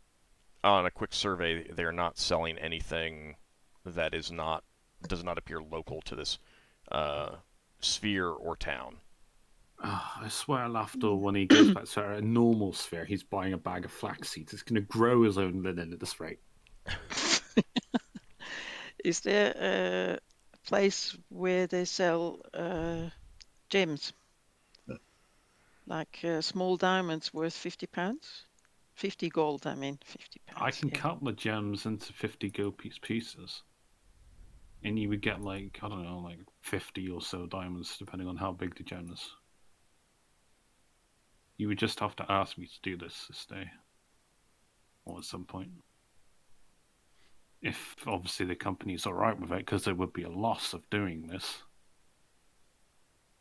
on a quick survey, they're not selling anything that does not appear local to this sphere or town. I swear, Lafdul, when he goes back to a normal sphere, he's buying a bag of flax seeds. It's going to grow his own linen at this rate. Is there a place where they sell gems? Like small diamonds worth £50? 50 gold, I mean. £50. I can cut the gems into 50 gold pieces. And you would get like, I don't know, like 50 or so diamonds, depending on how big the gem is. You would just have to ask me to do this day. Or at some point. If obviously the company's alright with it, because there would be a loss of doing this.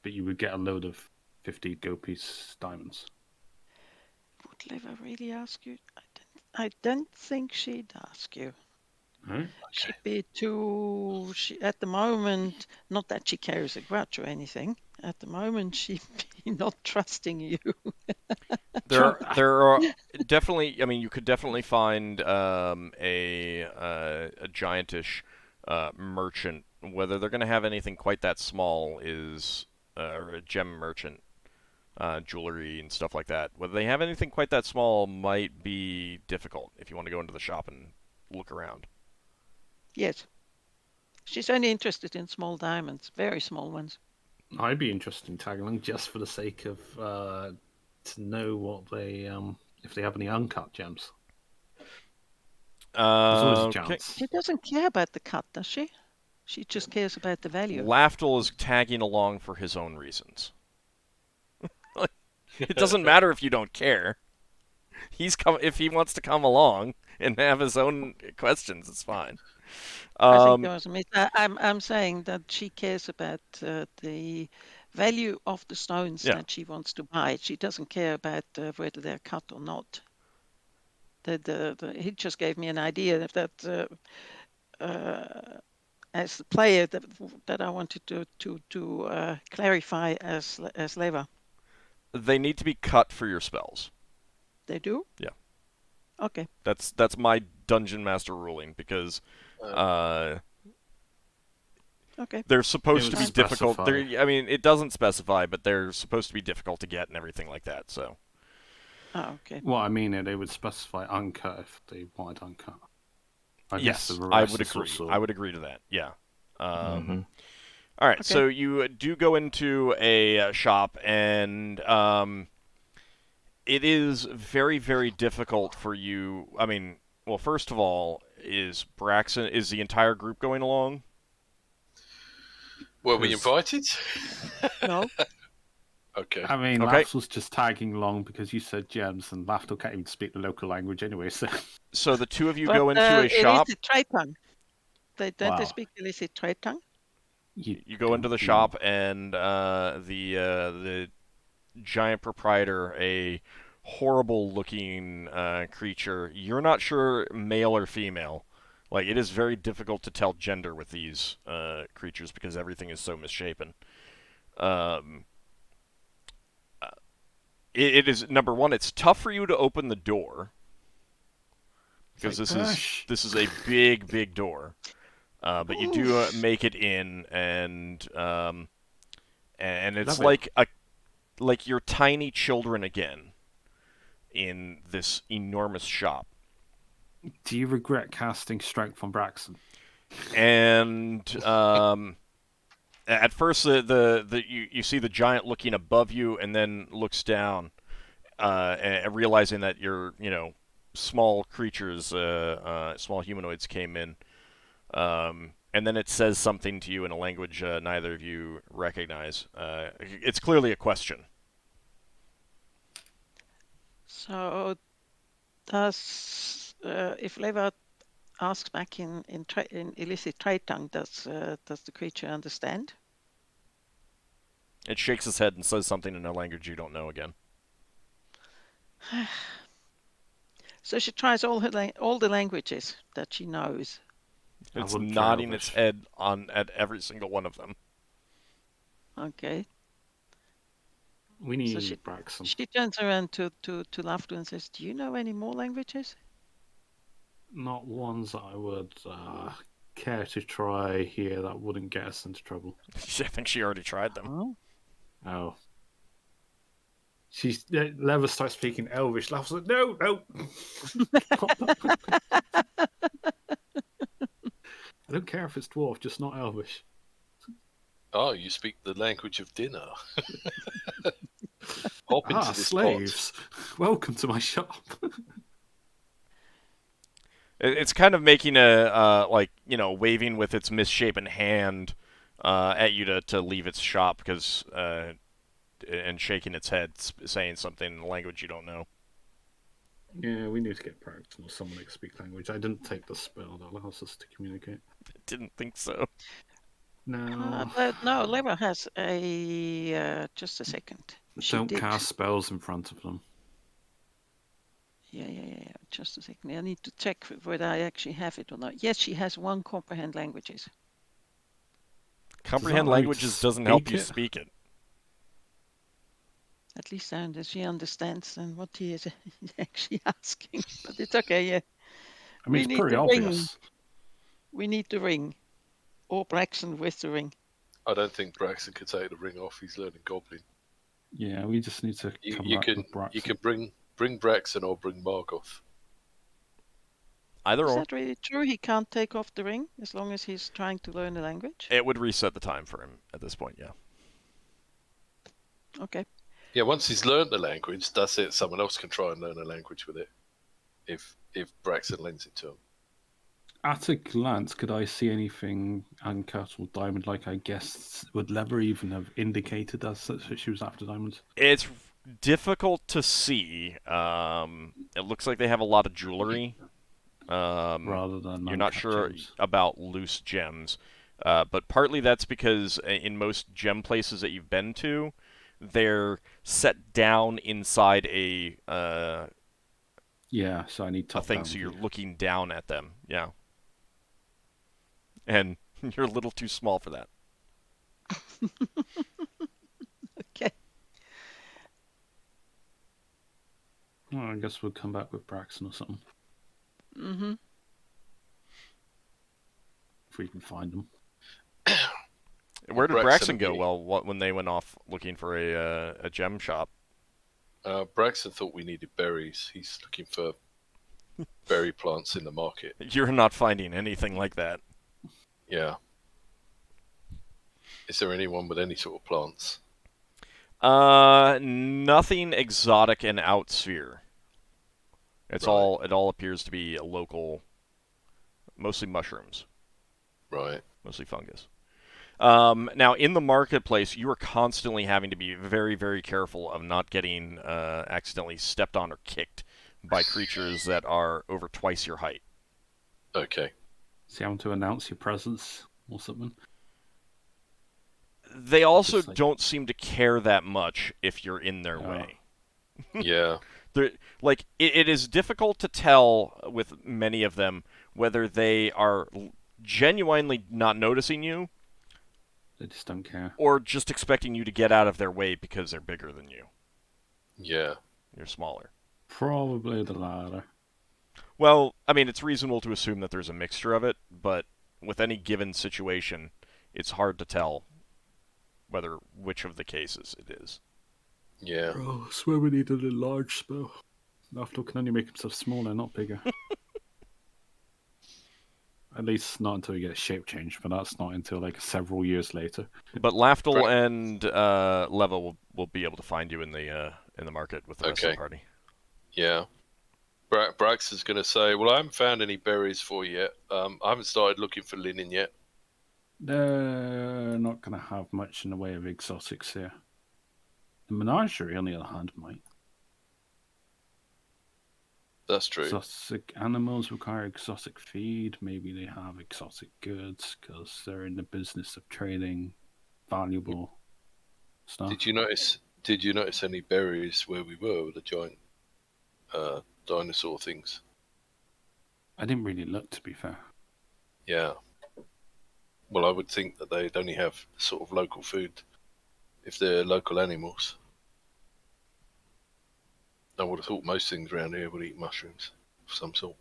But you would get a load of 50 gold piece diamonds. Would Liva really ask you? I don't think she'd ask you. Right? She'd be too. At the moment, not that she carries a grudge or anything. At the moment, she'd be not trusting you. There are definitely. I mean, you could definitely find a giantish merchant. Whether they're going to have anything quite that small is or a gem merchant, jewelry and stuff like that. Whether they have anything quite that small might be difficult if you want to go into the shop and look around. Yes. She's only interested in small diamonds, very small ones. I'd be interested in tagging along just for the sake of to know what they if they have any uncut gems. There's always a chance. She doesn't care about the cut, does she? She just cares about the value. Lafdul is tagging along for his own reasons. It doesn't matter if you don't care. If he wants to come along and have his own questions, it's fine. I think there was a I'm saying that she cares about the value of the stones that she wants to buy. She doesn't care about whether they're cut or not. He just gave me an idea that as the player that I wanted to clarify as Leva. They need to be cut for your spells. They do? Yeah. Okay. That's my dungeon master ruling because okay. They're supposed to be difficult. I mean, it doesn't specify, but they're supposed to be difficult to get and everything like that. So. Oh, okay. Well, I mean, they would specify uncut if they wanted uncut. Yes, I would agree. I would agree to that. Yeah. All right, so you do go into a shop, and it is very, very difficult for you. I mean, well, first of all, is the entire group going along? Were we invited? No. Okay. I mean, Lafdul's just tagging along because you said gems, and Lafdul can't even speak the local language anyway, so... So the two of you go into a shop... Illicit trade tongue. Don't they speak illicit trade tongue? You go into the shop, and the giant proprietor, a horrible-looking creature. You're not sure male or female. Like, it is very difficult to tell gender with these creatures because everything is so misshapen. Um, it is, number one, it's tough for you to open the door because this is a big door. But you do make it in, and it's like you're tiny children again in this enormous shop. Do you regret casting Strength on Braxon? And at first, you see the giant looking above you, and then looks down, and realizing that you're small creatures, small humanoids came in. And then it says something to you in a language neither of you recognize. It's clearly a question. So, if Leva asks back in illicit trade tongue, does the creature understand? It shakes its head and says something in a language you don't know again. So she tries all the languages that she knows. It's nodding its head at every single one of them. Okay. We need Braxon. She turns around to Lafdul and says, "Do you know any more languages?" Not ones that I would care to try here that wouldn't get us into trouble. I think she already tried them. Oh. Leva starts speaking Elvish. Laug's like, no. I don't care if it's dwarf, just not Elvish. Oh, you speak the language of dinner. Hop into this slaves. Pot. Welcome to my shop. It's kind of making a waving with its misshapen hand at you to leave its shop because and shaking its head, saying something in a language you don't know. Yeah, we need to get Braxon or someone who can speak language. I didn't take the spell that allows us to communicate. I didn't think so. No. No, Leva has a... just a second. Don't cast spells in front of them. Yeah. Just a second. I need to check whether I actually have it or not. Yes, she has one comprehend languages. Comprehend languages doesn't help you speak it. At least she understands what he is actually asking. But it's okay, yeah. I mean, it's pretty obvious. We need the ring. Or Braxon with the ring. I don't think Braxon could take the ring off. He's learning Goblin. Yeah, we just need to come back with Braxon. You can bring Braxon or bring Margoth. Either or. Is that really true? He can't take off the ring as long as he's trying to learn the language? It would reset the time for him at this point, yeah. Okay. Yeah, once he's learned the language, that's it. Someone else can try and learn a language with it. If Braxon lends it to him. At a glance, could I see anything uncut or diamond? Like, I guess, would Leva even have indicated that she was after diamonds? It's difficult to see. It looks like they have a lot of jewelry. Rather than you're not sure gems. about loose gems. But partly that's because in most gem places that you've been to, they're set down inside a... yeah, so I need top a thing, down so you're view. looking down at them, yeah. And you're a little too small for that. Okay. Well, I guess we'll come back with Braxon or something. Mm-hmm. If we can find them. Where did Braxon go? Well, when they went off looking for a gem shop. Braxon thought we needed berries. He's looking for berry plants in the market. You're not finding anything like that. Yeah. Is there anyone with any sort of plants? Nothing exotic and outsphere. It's all. It all appears to be a local, mostly mushrooms. Right. Mostly fungus. Now, in the marketplace, you are constantly having to be very, very careful of not getting accidentally stepped on or kicked by creatures that are over twice your height. Okay. So you want to announce your presence or something? They also Just like- don't seem to care that much if you're in their Oh. way. Yeah. It is difficult to tell with many of them whether they are genuinely not noticing you They just don't care. or just expecting you to get out of their way because they're bigger than you. Yeah. You're smaller. Probably the latter. Well, I mean, it's reasonable to assume that there's a mixture of it, but with any given situation, it's hard to tell which of the cases it is. Yeah. Oh, I swear we needed a large spell. Lafdul can only make himself smaller, not bigger. At least not until he gets shape change, but that's not until like several years later. But Lafdul and Leva will be able to find you in the market with the rest of Okay. the party. Yeah. Brax is going to say, well, I haven't found any berries for you yet. I haven't started looking for linen yet. They're not going to have much in the way of exotics here. The menagerie, on the other hand, might. That's true. Exotic animals require exotic feed. Maybe they have exotic goods because they're in the business of trading valuable stuff. Did you notice any berries where we were with the giant dinosaur things? I didn't really look, to be fair. Yeah. Well, I would think that they'd only have sort of local food if they're local animals. I would have thought most things around here would eat mushrooms of some sort.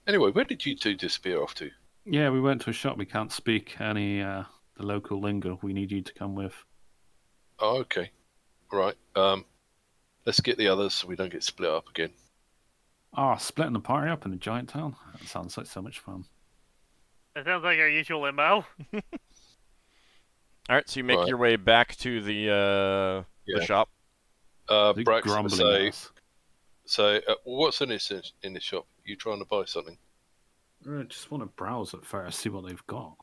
Anyway, where did you two disappear off to? Yeah, we went to a shop. We can't speak any the local lingo. We need you to come with. Oh, okay. Right. Let's get the others so we don't get split up again. Splitting the party up in a giant town. That sounds like so much fun. That sounds like our usual MO. All right, so you make Right. your way back to the Yeah. shop. The Brax will grumbling say, ass. what's in this shop? You trying to buy something? I just want to browse at first, see what they've got.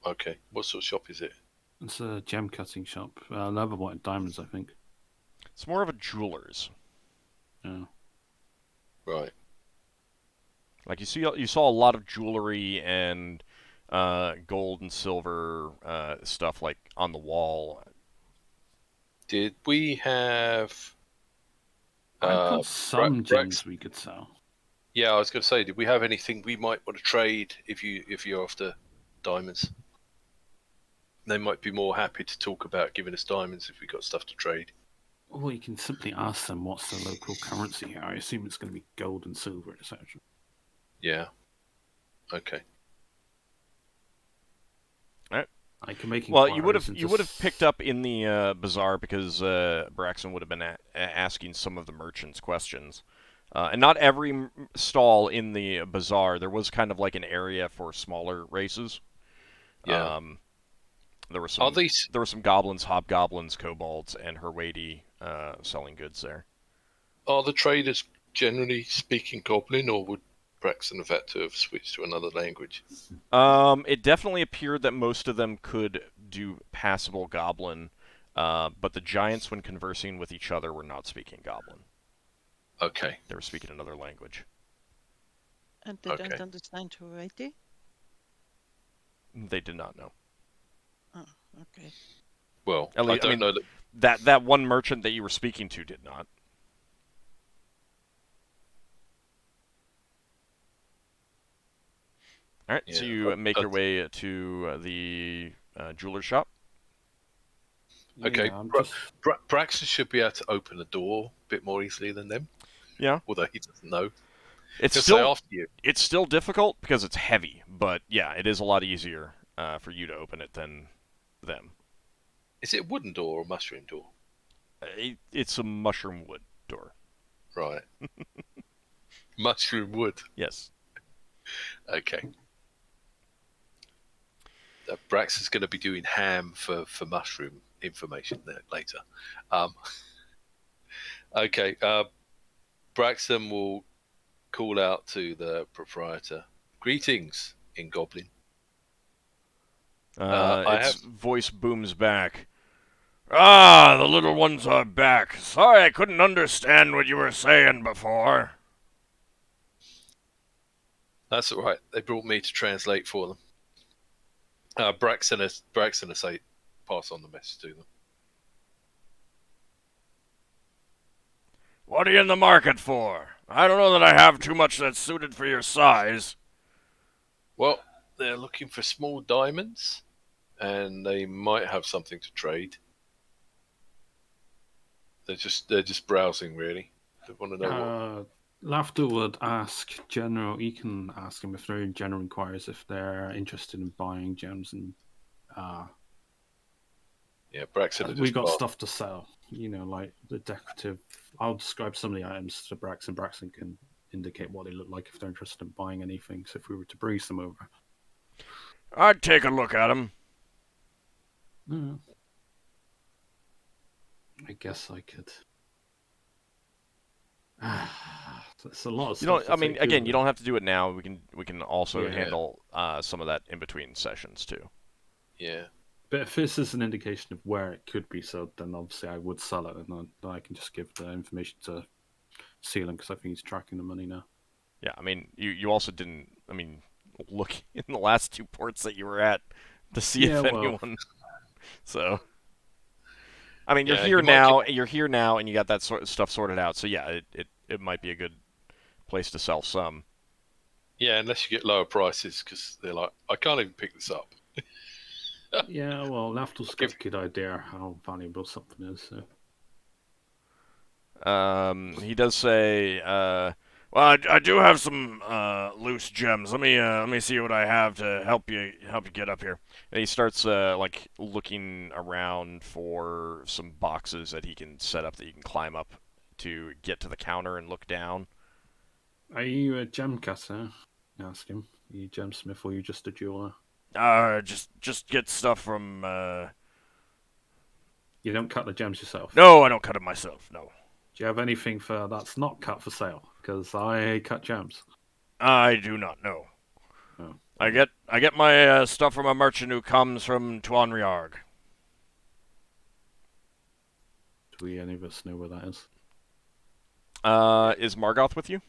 Okay. What sort of shop is it? It's a gem cutting shop. Leather white diamonds, I think. It's more of a jeweler's. Yeah. Right. Like you saw a lot of jewelry and gold and silver stuff like on the wall. Did we have... I've got some Brax- gems we could sell. Yeah, I was going to say, did we have anything we might want to trade if you're after diamonds? They might be more happy to talk about giving us diamonds if we got stuff to trade. Well, you can simply ask them what's the local currency here. I assume it's going to be gold and silver, etc. Yeah. Okay. I can make Well, inquiries you and would have just- picked up in the bazaar because Braxon would have been asking some of the merchants questions, and not every stall in the bazaar. There was kind of like an area for smaller races. Yeah. There were Are these... there were some goblins, hobgoblins, kobolds, and Herwadi selling goods there. Are the traders generally speaking Goblin, or would Braxton have had to have switched to another language? It definitely appeared that most of them could do passable Goblin, but the giants, when conversing with each other, were not speaking Goblin. Okay. They were speaking another language. And they Okay. don't understand Hueti? They did not know. Oh, okay. Well, At I least- I don't mean- know that... That one merchant that you were speaking to did not. All right, so Yeah, you make your way to the jeweler shop. Okay, Yeah, I'm just- Braxton should be able to open the door a bit more easily than them. Yeah. Although he doesn't know. It's He'll say still after you. it's still difficult because it's heavy, but yeah, it is a lot easier for you to open it than them. Is it a wooden door or a mushroom door? It's a mushroom wood door. Right. Mushroom wood. Yes. Okay. Brax is going to be doing ham for mushroom information there later. Okay. Braxton will call out to the proprietor. Greetings in Goblin. Its voice booms back. Ah, the little ones are back. Sorry I couldn't understand what you were saying before. That's all right. They brought me to translate for them. Braxon has say pass on the message to them. What are you in the market for? I don't know that I have too much that's suited for your size. Well, they're looking for small diamonds, and they might have something to trade. They're just browsing, really. They want to know what. Lafdul would ask general. You can ask him if they're in general inquiries if they're interested in buying gems and. Yeah, Braxon. We got stuff to sell. Like the decorative. I'll describe some of the items to Braxon. Braxon can indicate what they look like if they're interested in buying anything. So if we were to breeze them over, I'd take a look at them. I guess I could. It's a lot of stuff. Again, you don't have to do it now. We can also Yeah. handle some of that in between sessions too. Yeah. But if this is an indication of where it could be sold, then obviously I would sell it, and then I can just give the information to Sealan because I think he's tracking the money now. Yeah, you also didn't. Look in the last 2 ports that you were at to see if anyone. So, you're here now. You're here now, and you got that sort of stuff sorted out. So yeah, it might be a good place to sell some. Yeah, unless you get lower prices, because they're like, I can't even pick this up. Yeah, well, Lafdul's got a good idea how valuable something is. So. He does say, well, I do have some loose gems. Let me see what I have to help you get up here. And he starts looking around for some boxes that he can set up that you can climb up to get to the counter and look down. Are you a gem cutter? Ask him. Are you a gemsmith or are you just a jeweler? Just get stuff from. You don't cut the gems yourself? No, I don't cut it myself. No. Do you have anything that's not cut for sale? Because I cut gems. I do not know. Oh. I get my stuff from a merchant who comes from Tuanriarg. Do any of us know where that is? Is Margoth with you?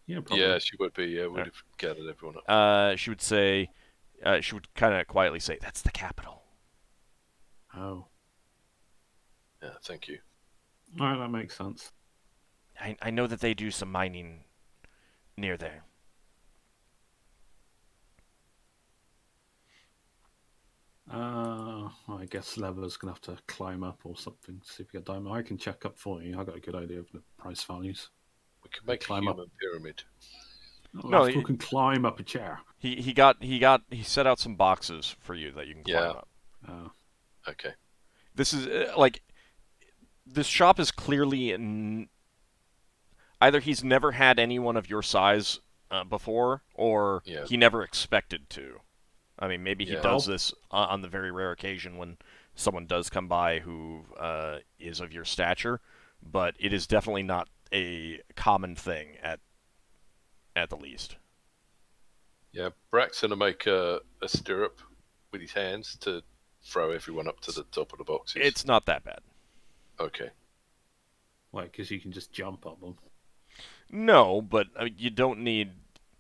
Yeah, probably. Yeah, she would be. Yeah, we'd have gathered everyone up. She would say, she would kind of quietly say, "That's the capital." Oh. Yeah, thank you. All right, that makes sense. I know that they do some mining near there. I guess Leveler's going to have to climb up or something, see if you get diamond. I can check up for you. I got a good idea of the price values. We can make a human pyramid. No, you can climb up a chair. He set out some boxes for you that you can climb up. Oh. Okay. This is this shop is clearly either he's never had anyone of your size before, or he never expected to. Maybe he does this on the very rare occasion when someone does come by who is of your stature, but it is definitely not a common thing at the least. Yeah, Braxon will make a stirrup with his hands to throw everyone up to the top of the boxes. It's not that bad. Okay. Why? Because you can just jump up them. No, but you don't need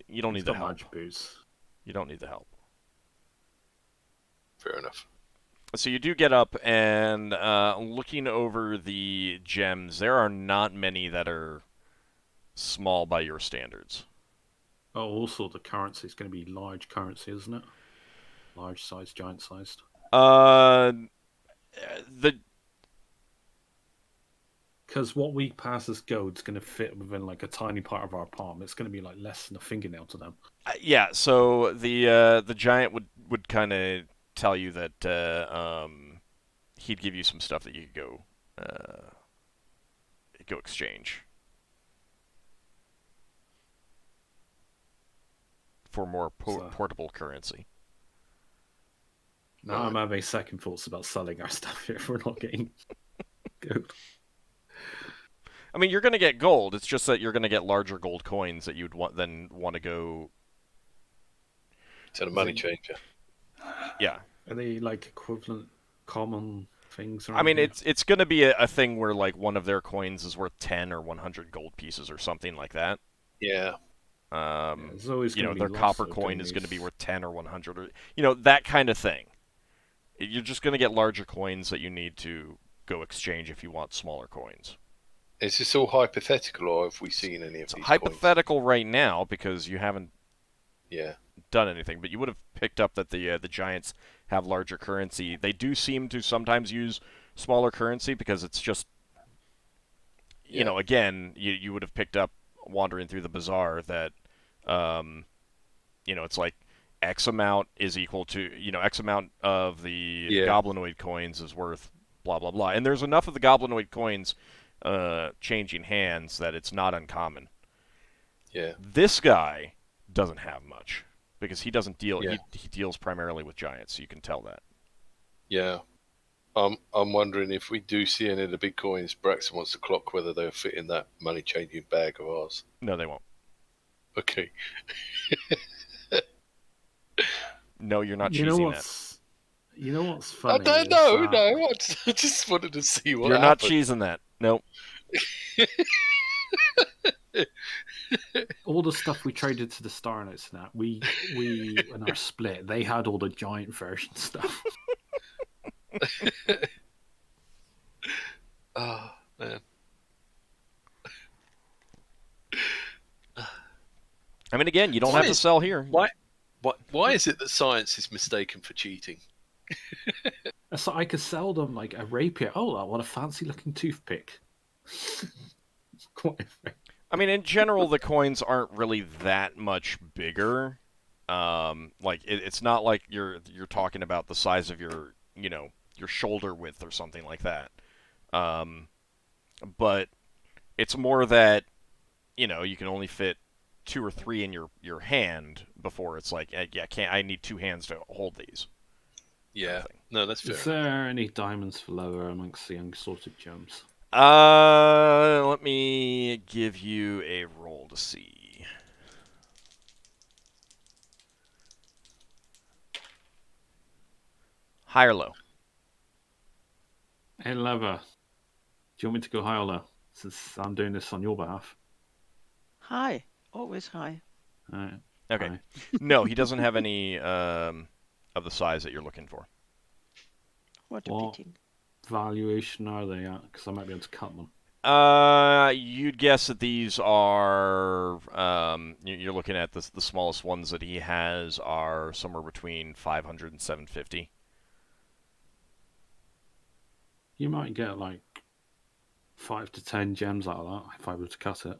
the help. Boots. You don't need the help. Fair enough. So you do get up, and looking over the gems, there are not many that are small by your standards. Oh, also the currency is going to be large currency, isn't it? Large size, giant sized. Because what we pass as gold is going to fit within like a tiny part of our palm. It's going to be like less than a fingernail to them. Yeah. So the giant would kind of tell you that he'd give you some stuff that you could go exchange for more portable currency. Now I'm having second thoughts about selling our stuff here if we're not getting gold. You're going to get gold. It's just that you're going to get larger gold coins that you'd want to go to the money changer. Yeah. Are they like equivalent common things? It's going to be a thing where like one of their coins is worth 10 or 100 gold pieces or something like that. Yeah. There's always You know, gonna be their loss, copper though, coin in is going to be these. worth 10 or 100, or you know, that kind of thing. You're just going to get larger coins that you need to go exchange if you want smaller coins. Is this all hypothetical, or have we seen any of It's these coins? hypothetical right now because you haven't Yeah. done anything, but you would have picked up that the giants have larger currency. They do seem to sometimes use smaller currency because it's just, you know, again, you would have picked up wandering through the bazaar that, you know, it's like X amount is equal to, you know, X amount of the goblinoid coins is worth blah blah blah, and there's enough of the goblinoid coins changing hands that it's not uncommon. Yeah. This guy doesn't have much because he doesn't deal. Yeah. He deals primarily with giants. So you can tell that. Yeah. I'm wondering if we do see any of the big coins, Braxon wants to clock whether they'll fit in that money changing bag of ours. No, they won't. Okay. No, you're not You know cheesing what's you know what's funny? I don't is know. that I just wanted to see that. what You're not happened. cheesing that. Nope. all the stuff we traded to the Star Knights and that we in our split, they had all the giant version stuff. Oh, man. I mean, again, you don't Why have to is- sell here. Why is it that science is mistaken for cheating? So I could sell them like a rapier. Oh, what a fancy looking toothpick. Quite a I mean, in general, the coins aren't really that much bigger. Like it's not like you're talking about the size of your, you know, your shoulder width or something like that. But it's more that, you know, you can only fit 2 or 3 in your hand before it's like, yeah, I need 2 hands to hold these. Yeah. No, that's fair. Is there any diamonds for lower amongst the unsorted gems? Let me give you a roll to see. High or low? Hey, Lever, do you want me to go high or low? Since I'm doing this on your behalf. High, always high. All right. Okay. High. No, he doesn't have any of the size that you're looking for. What a What pity. valuation are they at? Because I might be able to cut them. You'd guess that these are, you're looking at the smallest ones that he has are somewhere between 500 and 750. You might get like 5 to 10 gems out of that if I were to cut it.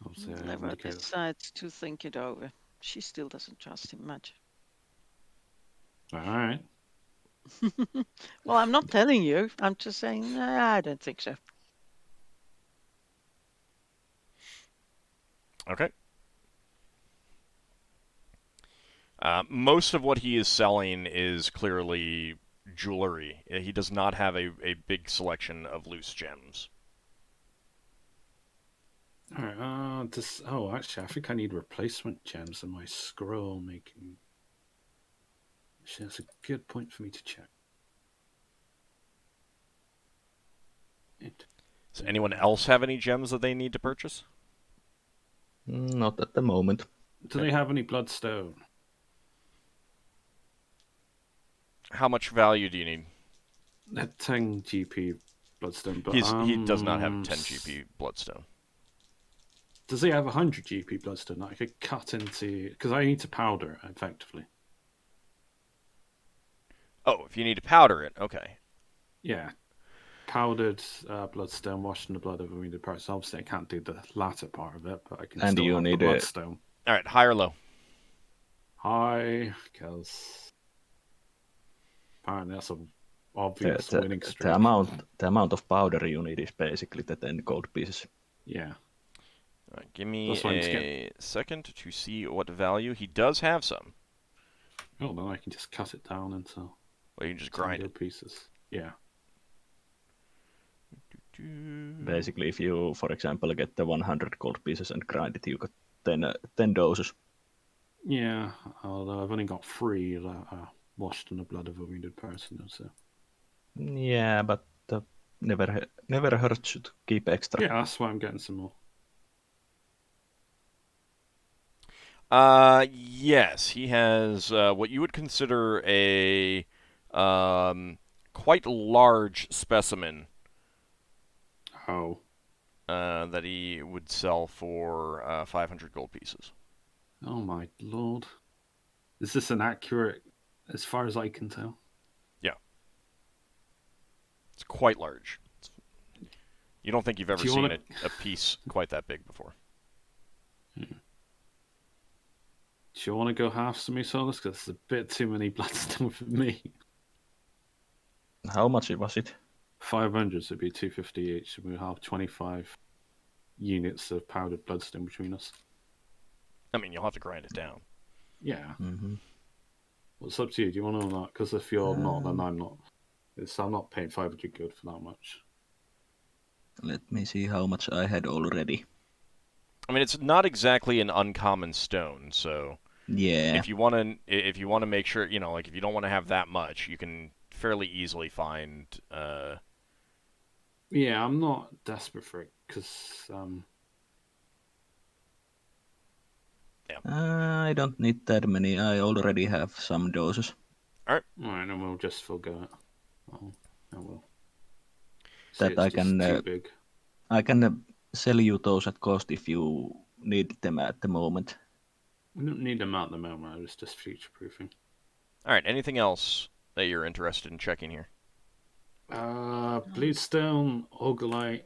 Obviously, I Lever indicated- decides to think it over. She still doesn't trust him much. All right. Well, I'm not telling you. I'm just saying, nah, I don't think so. Okay. Most of what he is selling is clearly jewelry. He does not have a big selection of loose gems. All right. Oh, actually, I think I need replacement gems in my scroll making. Actually, that's a good point for me to check. Does anyone else have any gems that they need to purchase? Not at the moment. Do they have any bloodstone? How much value do you need? 10 GP bloodstone, but He does not have 10 GP bloodstone. Does he have 100 GP bloodstone that I could cut into? Because I need to powder it effectively. Oh, if you need to powder it, okay. Yeah. Powdered bloodstone, washed in the blood of a wounded person. Obviously, I can't do the latter part of it, but I can And still you have the need bloodstone. All right, high or low? High, because apparently that's an obvious winning streak. The amount of powder you need is basically the 10 gold pieces. Yeah. All right, give me That's fine, just a second to see what value. He does have some. Oh, then I can just cut it down into Well, you can just grind it. pieces. Yeah. Basically, if you, for example, get the 100 gold pieces and grind it, you got 10 doses. Yeah, although I've only got 3 washed in the blood of a wounded person. So. Yeah, but never hurts to keep extra. Yeah, that's why I'm getting some more. Yes, he has what you would consider a quite large specimen Oh. that he would sell for 500 gold pieces. Oh my lord. Is this an accurate, as far as I can tell? Yeah. It's quite large. You don't think you've ever seen a piece quite that big before. Do you want to go halves to me, Solas? Because it's a bit too many bloodstone for me. How much was it? 500, so it'd be 250 each. So we have 25 units of powdered bloodstone between us. I mean, you'll have to grind it down. Yeah. Mm-hmm. Well, it's up to you. Do you want to know that? Because if you're not, then I'm not. I'm not paying 500 gold for that much. Let me see how much I had already. I mean, it's not exactly an uncommon stone, so Yeah. if you want to make sure, like if you don't want to have that much, you can fairly easily find. Yeah, I'm not desperate for it because. I don't need that many. I already have some doses. Alright, and we'll just forgo it. Oh, I will. That it's I can. too big. I can sell you those at cost if you need them at the moment. We don't need them at the moment. It's just future proofing. All right. Anything else that you're interested in checking here? Bleedstone, Ogolite.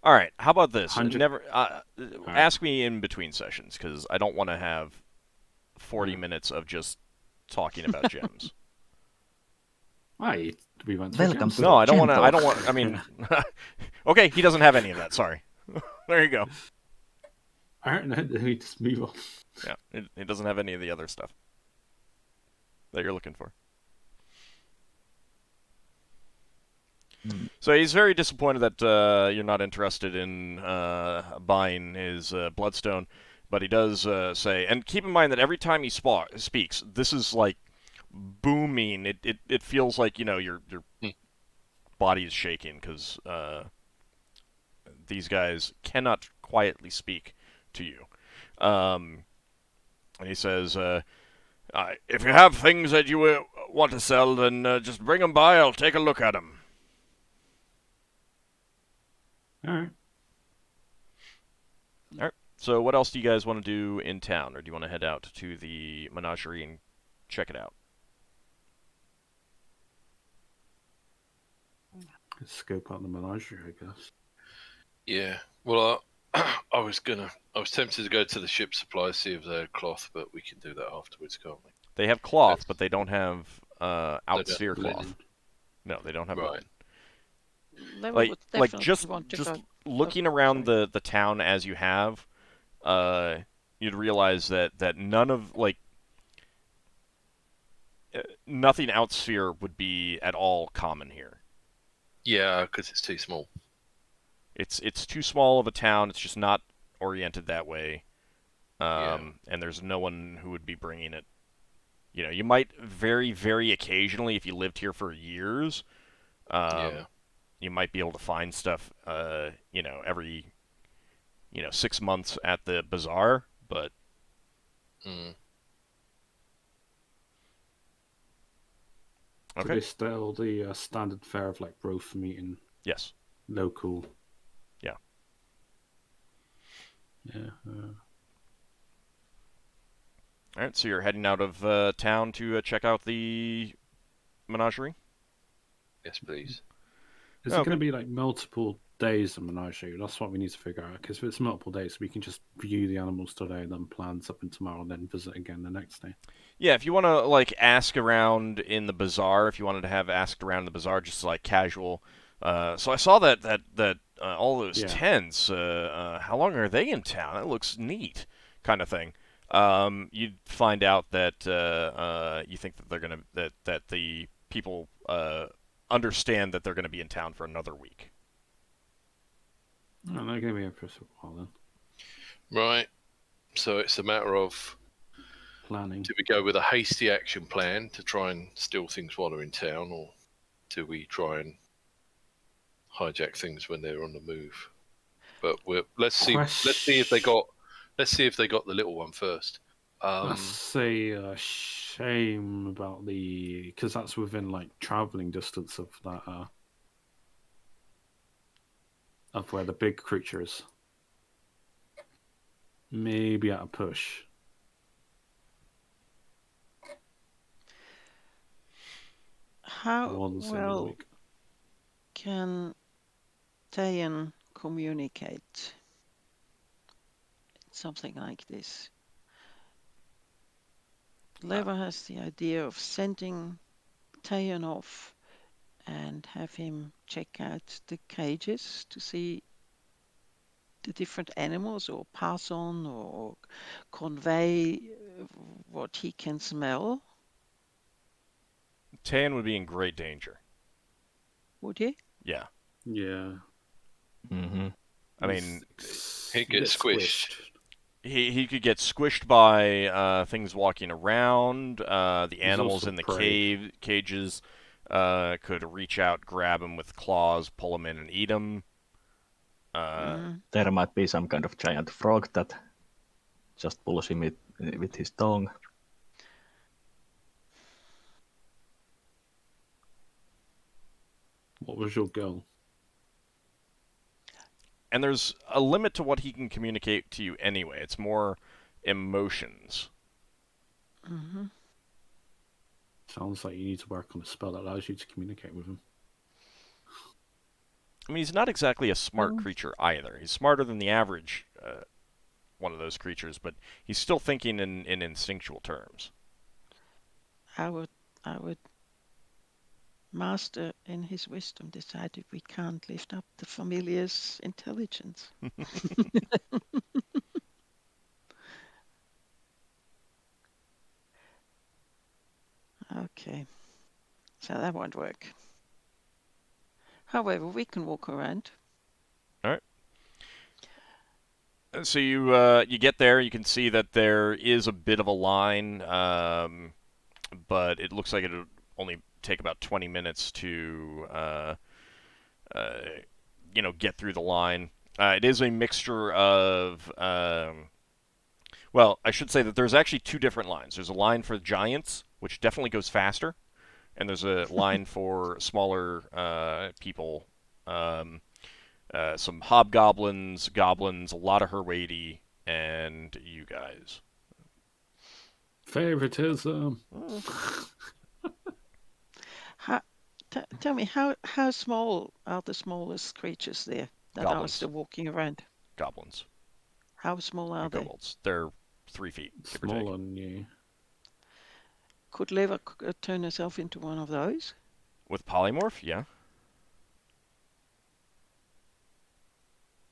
All right. How about this? 100... Never right. ask me in between sessions because I don't want to have 40 minutes of just talking about gems. Why? We went Welcome gems. to No, I don't want to. Gem I don't want. I mean, okay. He doesn't have any of that. Sorry. There you go. All right, now we just move on. Yeah, it doesn't have any of the other stuff that you're looking for. So he's very disappointed that you're not interested in buying his bloodstone, but he does say, and keep in mind that every time he speaks, this is like booming. It feels like your body is shaking because these guys cannot quietly speak to you. And he says, if you have things that you want to sell, then just bring them by. I'll take a look at them. All right. All right. So what else do you guys want to do in town, or do you want to head out to the menagerie and check it out? Let's scope out the menagerie, I guess. Yeah. Well, I was tempted to go to the ship supply, see if they had cloth, but we can do that afterwards, can't we? They have cloth, but they don't have outsphere cloth. Linen. No, they don't have Right. linen. Then we would Like definitely want to just go. looking around the town as you have, you'd realize that none of nothing outsphere would be at all common here. Yeah, because it's too small. It's too small of a town. It's just not oriented that way. Yeah. And there's no one who would be bringing it. You might very, very occasionally, if you lived here for years, you might be able to find stuff, every, 6 months at the bazaar, but... Okay. So they still the standard fare of like roast meat and Yes. local. Yeah. Yeah. All right, so you're heading out of town to check out the menagerie? Yes, please. Is it going to be like multiple days of menagerie? That's what we need to figure out. Because if it's multiple days, we can just view the animals today, then plan something tomorrow, and then visit again the next day. Yeah, if you want to ask around in the bazaar, if you wanted to have asked around in the bazaar, just casual. So I saw that all those tents. How long are they in town? That looks neat, kind of thing. You'd find out that you think that they're gonna that the people understand that they're gonna be in town for another week. Oh, they're going to be here for a while then. Right. So it's a matter of planning. Do we go with a hasty action plan to try and steal things while they're in town, or do we try and hijack things when they're on the move? But let's see if they got the little one first. That's a shame about because that's within like traveling distance of that of where the big creature is. Maybe at a push. How Once in a well week. can Tayan communicate something like this? Leva has the idea of sending Tayan off and have him check out the cages to see the different animals, or pass on or convey what he can smell. Tan would be in great danger. Would he? Yeah. Yeah. Mm-hmm. I mean, he gets squished. He could get squished by things walking around. The animals also in the prey. cages could reach out, grab him with claws, pull him in, and eat him. There might be some kind of giant frog that just pulls him with his tongue. What was your goal? And there's a limit to what he can communicate to you anyway. It's more emotions. Mm-hmm. Sounds like you need to work on a spell that allows you to communicate with him. I mean, he's not exactly a smart creature either. He's smarter than the average one of those creatures, but he's still thinking in instinctual terms. I would Master in his wisdom decided we can't lift up the familiar's intelligence. Okay, so that won't work. However, we can walk around. All right. So you get there. You can see that there is a bit of a line, but it looks like it'll only take about 20 minutes to get through the line. It is a mixture of well, I should say that there's actually two different lines. There's a line for giants, which definitely goes faster, and there's a line for smaller people. Some hobgoblins, goblins, a lot of Herwady, and you guys. Favoritism. Tell me, how small are the smallest creatures there that are Goblins. still walking around? Goblins. How small are they? Kobolds. They're 3 feet. Smaller than you. Could Leva turn herself into one of those? With polymorph, yeah.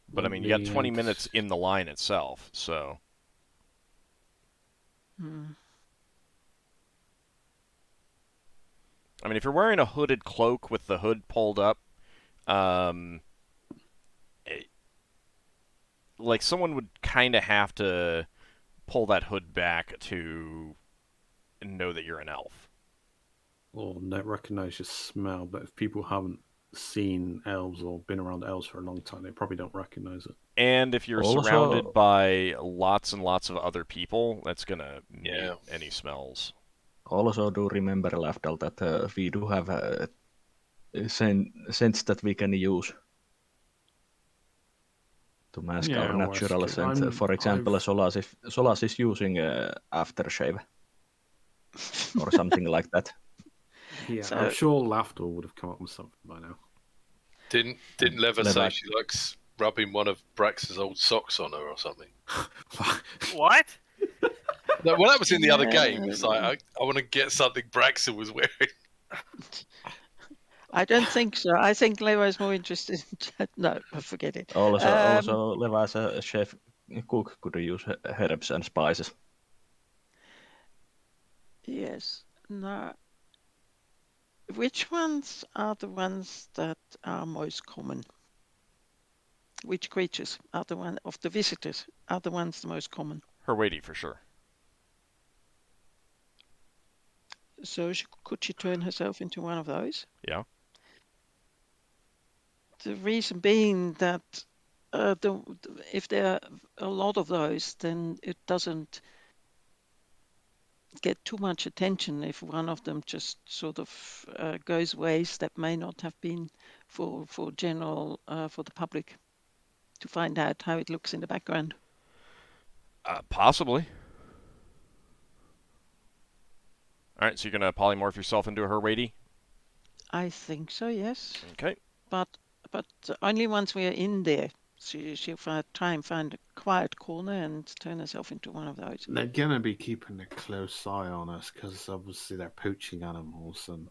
But I mean, you got 20 minutes in the line itself, so. I mean, if you're wearing a hooded cloak with the hood pulled up, like someone would kind of have to pull that hood back to know that you're an elf. Or not recognize your smell, but if people haven't seen elves or been around elves for a long time, they probably don't recognize it. And if you're Also, surrounded by lots and lots of other people, that's gonna mute any smells. Also, do remember, Lafdul, that we do have scents that we can use to mask our natural scent. For example, Solas is using aftershave or something like that. Yeah, so, I'm sure Lafdul would have come up with something by now. Didn't Leva say she likes rubbing one of Brax's old socks on her or something? What? No, well, that was in the other game. It's like, I want to get something Braxon was wearing. I don't think so. I think Leva is more interested in... No, forget it. Also, Leva as a chef cook could use herbs and spices. Yes. Now, which ones are the ones that are most common? Which creatures are the one of the visitors are the ones the most common? Herwady, for sure. So could she turn herself into one of those? Yeah. The reason being that if there are a lot of those, then it doesn't get too much attention if one of them just sort of goes ways that may not have been for general for the public to find out how it looks in the background. Possibly. All right, so you're gonna polymorph yourself into a Herwady? I think so, yes. Okay. But only once we are in there. She'll try and find a quiet corner and turn herself into one of those. They're gonna be keeping a close eye on us because obviously they're poaching animals, and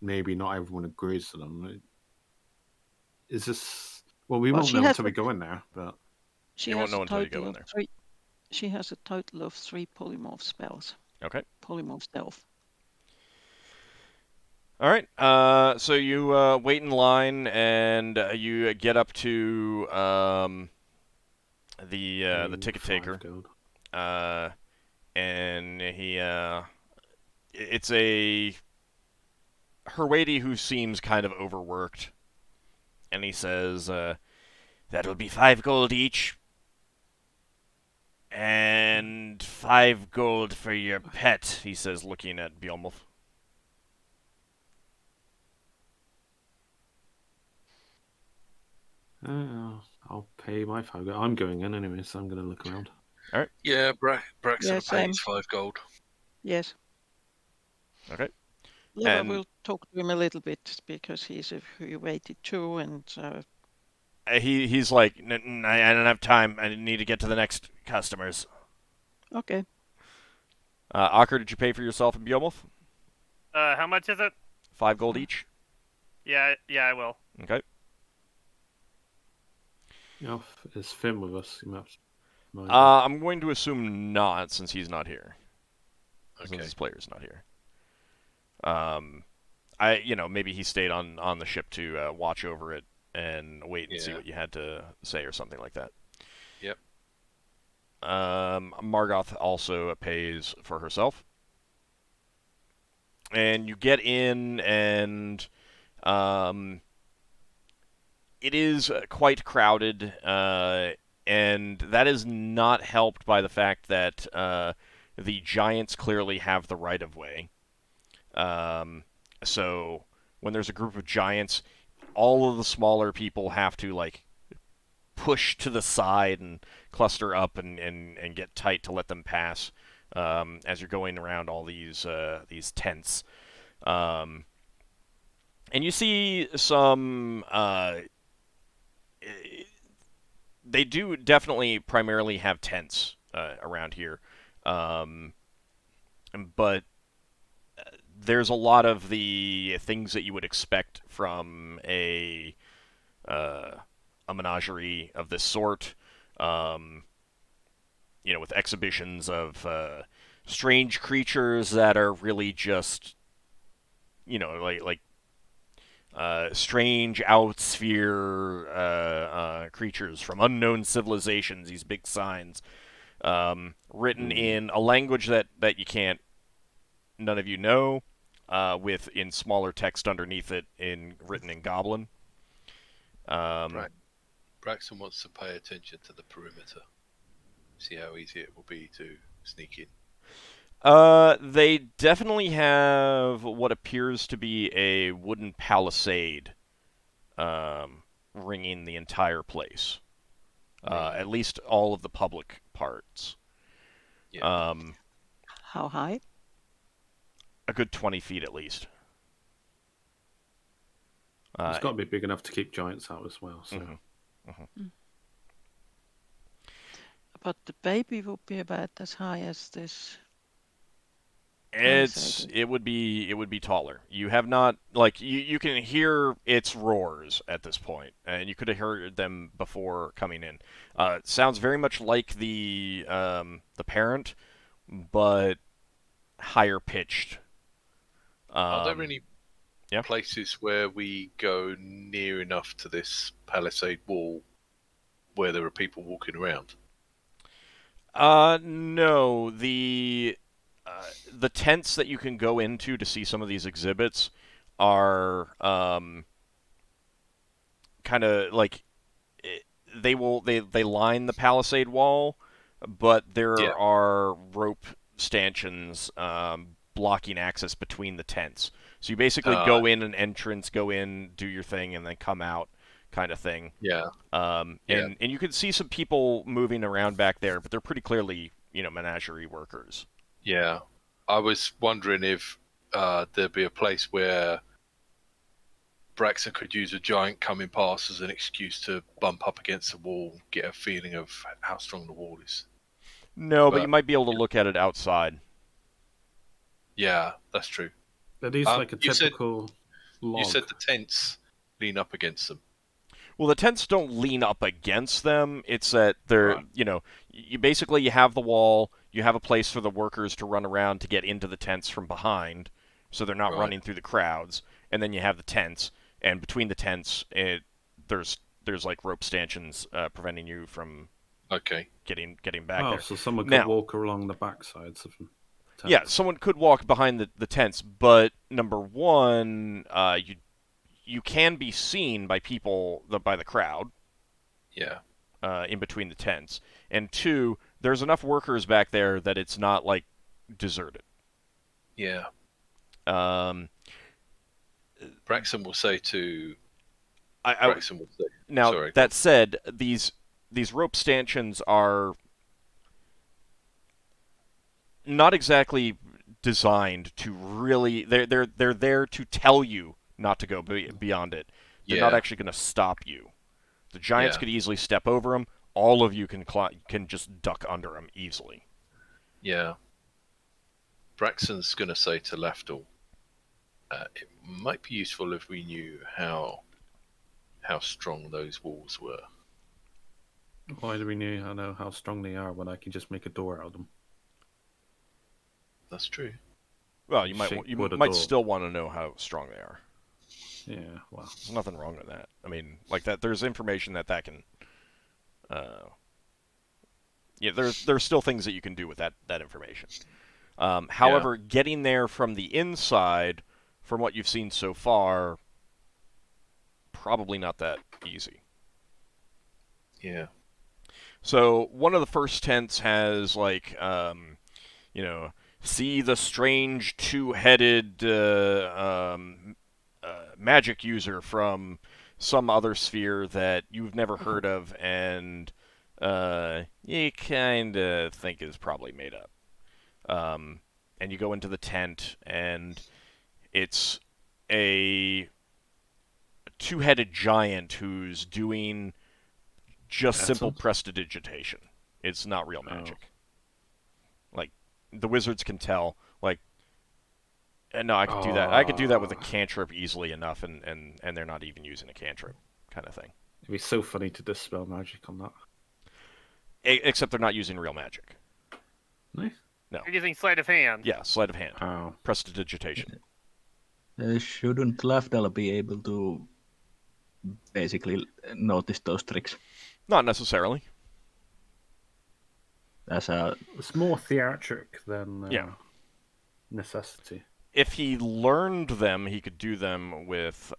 maybe not everyone agrees to them. Is this? Well, we won't know until we go in there, but she you won't has know a until you go in total of there. she has a total of 3 polymorph spells. Okay. Polymorph stealth. All right. So you wait in line, and you get up to the ticket taker. And he it's a Herwady who seems kind of overworked, and he says, "That'll be 5 gold each, and 5 gold for your pet." He says, looking at Bjornwolf. I'll pay my 5 gold. I'm going in anyway, so I'm going to look around. All right. Yeah, Braxon Yeah, pays 5 gold. Yes. Okay. Yeah, we'll talk to him a little bit because he's a Herwady too, and he's like, I don't have time. I need to get to the next customers. Okay. Ockar, did you pay for yourself and Bjornwolf? How much is it? 5 gold each? Yeah, I will. Okay. Yeah, is Finn with us? I'm going to assume not, since he's not here. Okay. Since his player's not here. Maybe he stayed on the ship to watch over it and wait and see what you had to say or something like that. Yep. Margoth also pays for herself. And you get in, and it is quite crowded, and that is not helped by the fact that the giants clearly have the right-of-way. So when there's a group of giants, all of the smaller people have to, like, push to the side and cluster up and get tight to let them pass as you're going around all these tents. And you see some... they do definitely primarily have tents around here. But there's a lot of the things that you would expect from a menagerie of this sort. With exhibitions of strange creatures that are really just, like strange outsphere creatures from unknown civilizations. These big signs written in a language that none of you know, with in smaller text underneath it written in Goblin. Braxon wants to pay attention to the perimeter. See how easy it will be to sneak in. They definitely have what appears to be a wooden palisade ringing the entire place. At least all of the public parts. Yeah. How high? A good 20 feet at least. It's got to be big enough to keep giants out as well. So. But the baby will be about as high as this. It would be taller. You have not, like, you can hear its roars at this point, and you could have heard them before coming in. It sounds very much like the parent, but higher pitched. Are there any places where we go near enough to this palisade wall where there are people walking around? No. The the tents that you can go into to see some of these exhibits are kind of like they line the palisade wall, but there are rope stanchions blocking access between the tents. So you basically go in an entrance, go in, do your thing, and then come out, kind of thing. Yeah. And you can see some people moving around back there, but they're pretty clearly, menagerie workers. Yeah. I was wondering if there'd be a place where Braxon could use a giant coming past as an excuse to bump up against the wall, get a feeling of how strong the wall is. No, but you might be able to look at it outside. Yeah, that's true. That is like a typical log. You said the tents lean up against them. Well, the tents don't lean up against them. It's that they're, Right. You have the wall, you have a place for the workers to run around to get into the tents from behind, so they're not running through the crowds, and then you have the tents, and between the tents, there's like rope stanchions preventing you from getting back there. So someone could walk along the backsides of them. Yeah, someone could walk behind the tents, but number one, you can be seen by people, by the crowd. Yeah. In between the tents. And two, there's enough workers back there that it's not, like, deserted. Yeah. Braxon will say to... Now, Sorry. that said, these rope stanchions are not exactly designed to really... They're there to tell you not to go beyond it. They're not actually going to stop you. The giants could easily step over them. All of you can just duck under them easily. Yeah. Braxon's going to say to Lafdul, it might be useful if we knew how strong those walls were. Why do we need to know how strong they are when I can just make a door out of them? That's true. Well, you might still want to know how strong they are. Yeah, well, there's nothing wrong with that. I mean, like that. There's information that can. There's still things that you can do with that information. However, getting there from the inside, from what you've seen so far, probably not that easy. Yeah. So one of the first tents has like, see the strange two-headed magic user from some other sphere that you've never heard of, and you kind of think is probably made up. And you go into the tent, and it's a two-headed giant who's doing just simple prestidigitation. It's not real magic. Like, the wizards can tell, like, no, I could do that. I could do that with a cantrip easily enough, and they're not even using a cantrip, kind of thing. It'd be so funny to dispel magic on that. Except they're not using real magic. No? No. You're using sleight of hand. Yeah, sleight of hand. Oh. Prestidigitation. Shouldn't Lafdul be able to basically notice those tricks? Not necessarily. It's more theatric than necessity. If he learned them, he could do them with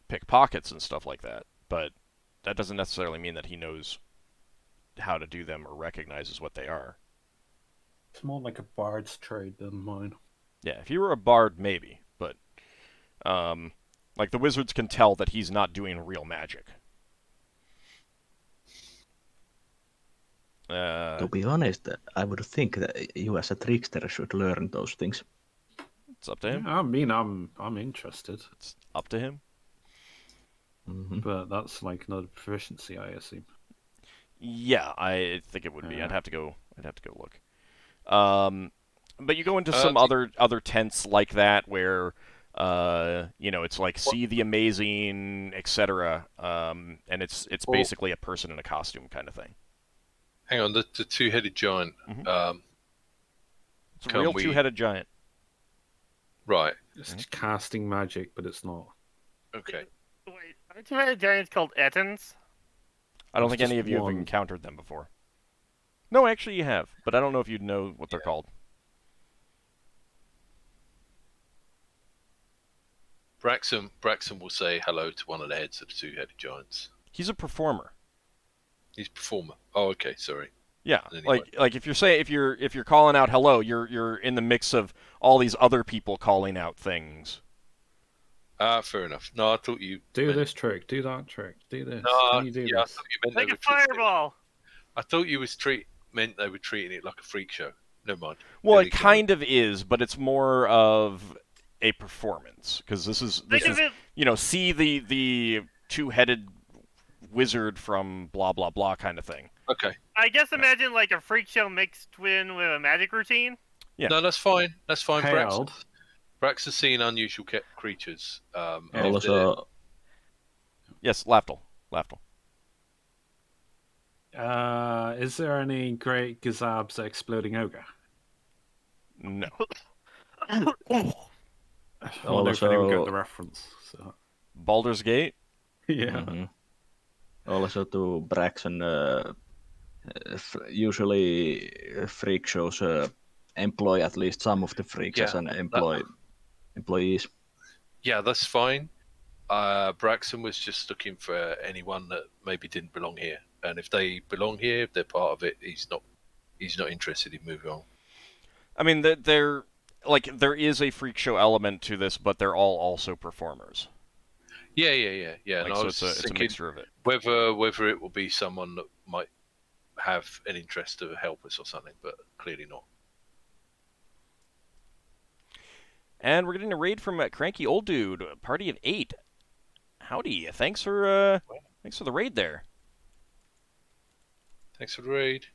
pickpockets and stuff like that. But that doesn't necessarily mean that he knows how to do them or recognizes what they are. It's more like a bard's trade than mine. Yeah, if you were a bard, maybe. But, like, the wizards can tell that he's not doing real magic. To be honest, I would think that you as a trickster should learn those things. It's up to him. Yeah, I mean, I'm interested. It's up to him. Mm-hmm. But that's like another proficiency, I assume. Yeah, I think it would be. I'd have to go look. But you go into some other tents like that where it's like see the amazing, etc. And it's basically a person in a costume kind of thing. Hang on, the two-headed giant. Mm-hmm. It's a real two-headed giant. Right. It's casting magic, but it's not. Okay. Wait, aren't two-headed giants called Ettins? I don't think any of you have encountered them before. No, actually you have, but I don't know if you'd know what they're called. Braxon will say hello to one of the heads of the two-headed giants. He's a performer. He's a performer. Oh, okay, sorry. Yeah, Anyway. like if you're calling out hello, you're in the mix of all these other people calling out things. Fair enough. No, I thought you do this trick, do that trick, do this. No, Can you do I this? thought you meant Like they a were treating fireball. I thought you meant they were treating it like a freak show. Never mind. Well, There it you go. kind of is, but it's more of a performance because this is see the two-headed wizard from blah blah blah kind of thing. Okay. I guess imagine like a freak show mixed in with a magic routine. Yeah. No, that's fine. That's fine. Hey, Ald. Braxon's seeing unusual creatures. Also, Yes, Lafdul. Is there any great Gazab's exploding ogre? No. I wonder if anyone got the reference. So. Baldur's Gate? Yeah. Mm-hmm. Also to Braxon, usually freak shows employ at least some of the freaks as an employees. Yeah, that's fine. Braxon was just looking for anyone that maybe didn't belong here, and if they belong here, if they're part of it, he's not interested in moving on. I mean, there is a freak show element to this, but they're all also performers. Yeah. Like, and so it's a mixture of it. Whether it will be someone that might have an interest to help us or something, but clearly not. And we're getting a raid from Cranky Old Dude, a party of 8. Howdy! Thanks for the raid there. Thanks for the raid.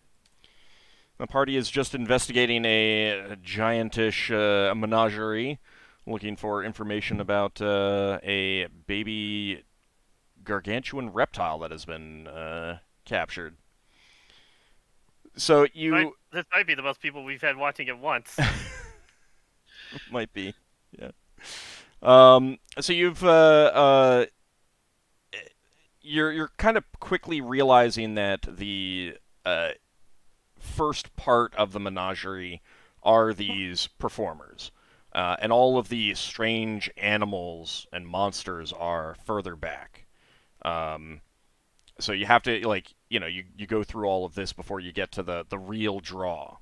The party is just investigating a giantish menagerie, looking for information about a baby gargantuan reptile that has been captured. So This might be the most people we've had watching at once. Might be, yeah. So you're kind of quickly realizing that the first part of the menagerie are these performers, and all of the strange animals and monsters are further back. So you have to you go through all of this before you get to the real draw,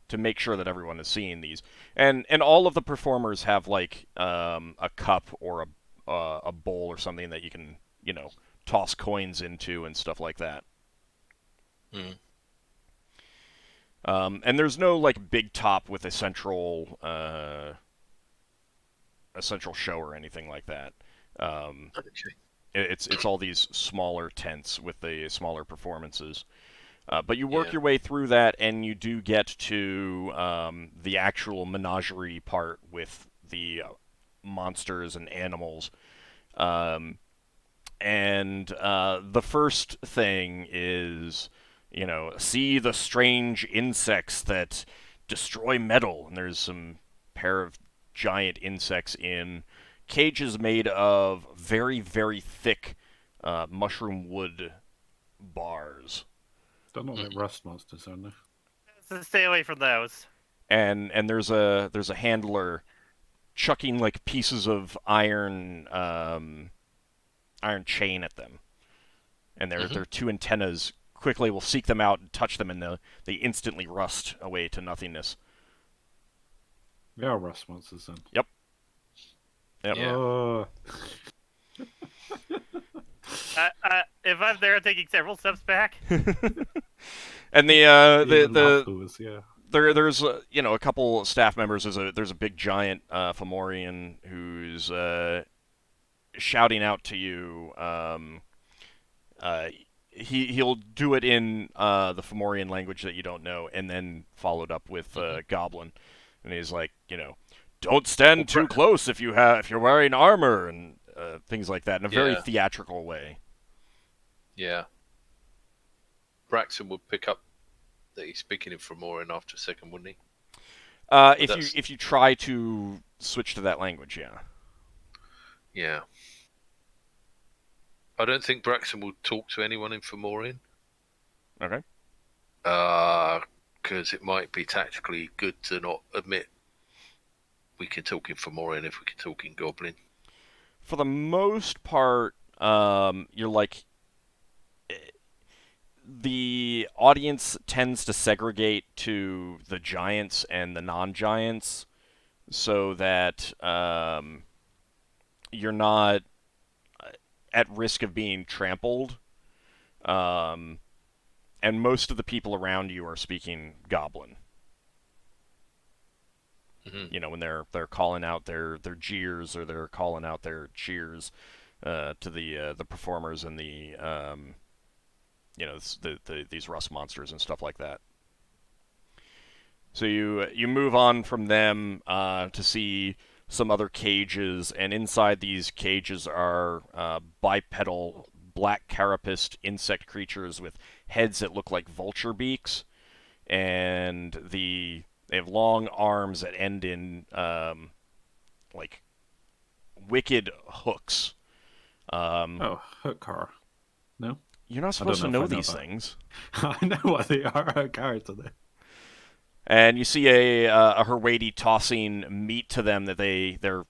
to make sure that everyone is seeing these. And all of the performers have like a cup or a bowl or something that you can toss coins into and stuff like that. Mm. And there's no like big top with a central show or anything like that. Okay. It's all these smaller tents with the smaller performances. But you work your way through that, and you do get to the actual menagerie part with the monsters and animals. And the first thing is, see the strange insects that destroy metal. And there's some pair of giant insects in cages made of very, very thick mushroom wood bars. They're not like rust monsters, are they? So stay away from those. And there's a handler chucking like pieces of iron chain at them, and their two antennas quickly will seek them out and touch them, and they instantly rust away to nothingness. They are rust monsters then. Yep. Yeah. Oh. If I'm there, I'm taking several steps back. And Afterwards, yeah. there's a couple staff members. There's a big giant Fomorian who's shouting out to you. He'll do it in the Fomorian language that you don't know, and then followed up with Goblin, and he's like, don't stand too close if you're wearing armor, and things like that in a very theatrical way. Yeah. Braxon would pick up that he's speaking in Fomorian after a second, wouldn't he? If you try to switch to that language, yeah. Yeah. I don't think Braxon will talk to anyone in Fomorian. Okay. Because it might be tactically good to not admit we can talk in Fomorian if we can talk in Goblin. For the most part, you're like the audience tends to segregate to the giants and the non-giants, so that you're not at risk of being trampled. And most of the people around you are speaking Goblin. Mm-hmm. You know, when they're calling out their jeers, or they're calling out their cheers to the performers and the these rust monsters and stuff like that. So you move on from them to see some other cages, and inside these cages are bipedal, black carapaced insect creatures with heads that look like vulture beaks, and they have long arms that end in like wicked hooks. Ockar. No? You're not supposed to know these things. I know what they are. Ockar today. And you see a Herwady tossing meat to them that they're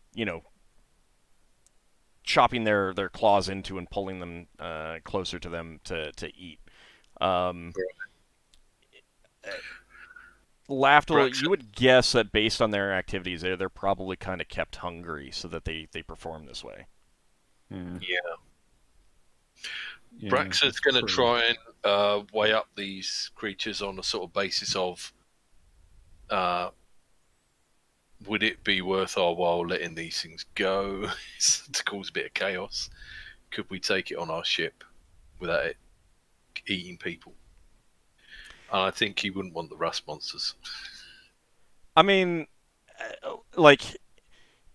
chopping their claws into and pulling them closer to them to eat. Lafdul, you would guess that based on their activities, they're probably kind of kept hungry so that they perform this way. Yeah. Braxon's going to try and weigh up these creatures on a sort of basis of would it be worth our while letting these things go to cause a bit of chaos? Could we take it on our ship without it eating people? And I think he wouldn't want the rust monsters. I mean, like,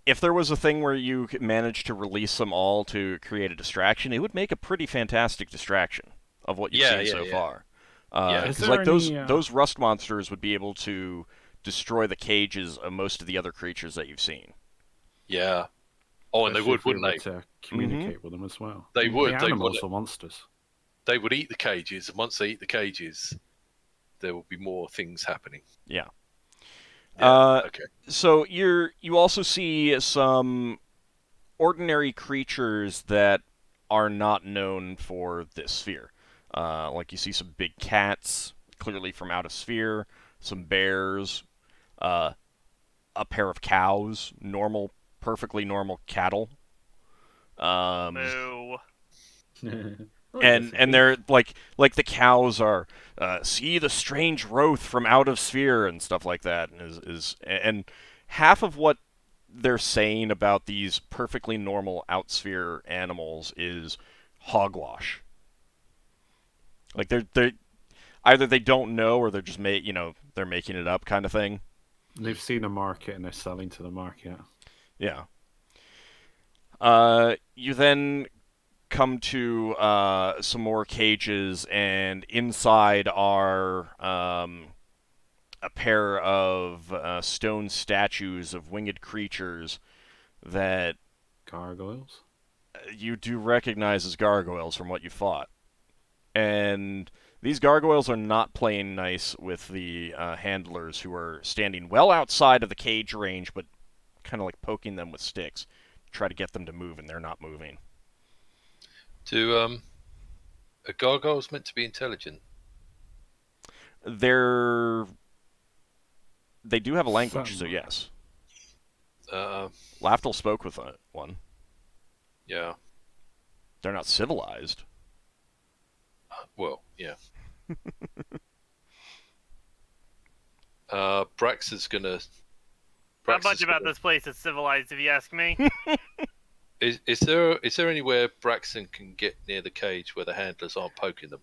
if there was a thing where you managed to release them all to create a distraction, it would make a pretty fantastic distraction of what you've seen so far. Because like those rust monsters would be able to destroy the cages of most of the other creatures that you've seen. Yeah. Oh, and they would, wouldn't they? To communicate with them as well. They would. The animals are monsters. They would eat the cages, and once they eat the cages, there will be more things happening. Yeah. Okay. So you also see some ordinary creatures that are not known for this sphere. Like you see some big cats, clearly from out of sphere, some bears, a pair of cows, perfectly normal cattle. Moo. And they're like the cows are see the strange growth from out of sphere and stuff like that, and half of what they're saying about these perfectly normal outsphere animals is hogwash. Like they're either they don't know, or they're just they're making it up kind of thing. They've seen a market and they're selling to the market. Yeah. You then come to some more cages, and inside are a pair of stone statues of winged creatures that gargoyles you do recognize as gargoyles from what you fought. And these gargoyles are not playing nice with the handlers, who are standing well outside of the cage range, but kind of like poking them with sticks to try to get them to move, and they're not moving. Are gargoyles meant to be intelligent? They do have a language, so yes. Lafdul spoke with one. Yeah. They're not civilized. Well, yeah. Braxon's gonna. Not much about this place is civilized, if you ask me. Is there anywhere Braxon can get near the cage where the handlers aren't poking them?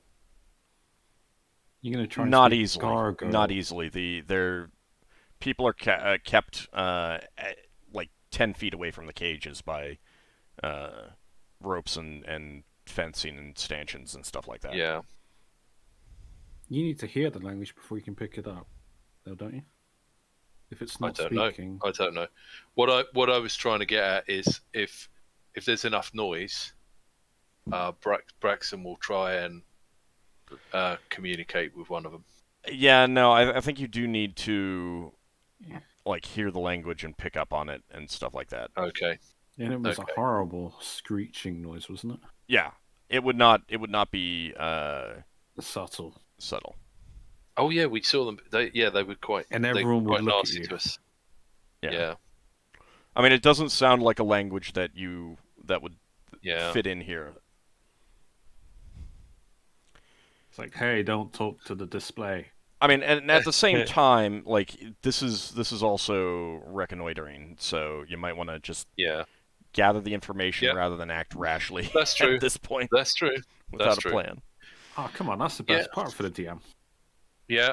You're gonna try. Not easily. Not easily. Their people are kept like 10 feet away from the cages by ropes and fencing and stanchions and stuff like that. Yeah. You need to hear the language before you can pick it up, though, don't you? If it's not speaking. I don't know. What I was trying to get at is if there's enough noise, Braxon will try and communicate with one of them. Yeah, no, I think you do need to like hear the language and pick up on it and stuff like that. Okay. And it was Okay. a horrible screeching noise, wasn't it? Yeah, it would not be Subtle. subtle. Oh yeah, we saw them. They were quite. And they were everyone would quite look at nasty you. to us. Yeah. Yeah. I mean, it doesn't sound like a language that would Yeah. fit in here. It's like, hey, don't talk to the display. I mean, and at the same time, like this is also reconnoitering, so you might want to just gather the information rather than act rashly. That's true. At this point, That's true. Without That's a true. plan. Oh, come on, that's the best part for the DM. Yeah,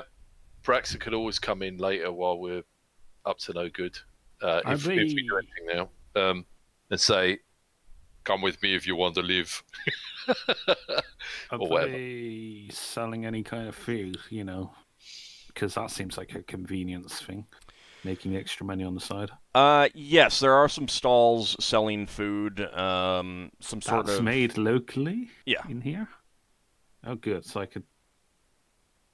Braxon could always come in later while we're up to no good. If we do anything now, and say, "Come with me if you want to live," Are or whatever. they selling any kind of food? You know, because that seems like a convenience thing, making extra money on the side. Yes, there are some stalls selling food. Some sort That's of made locally. Yeah. In here. Oh, good. So I could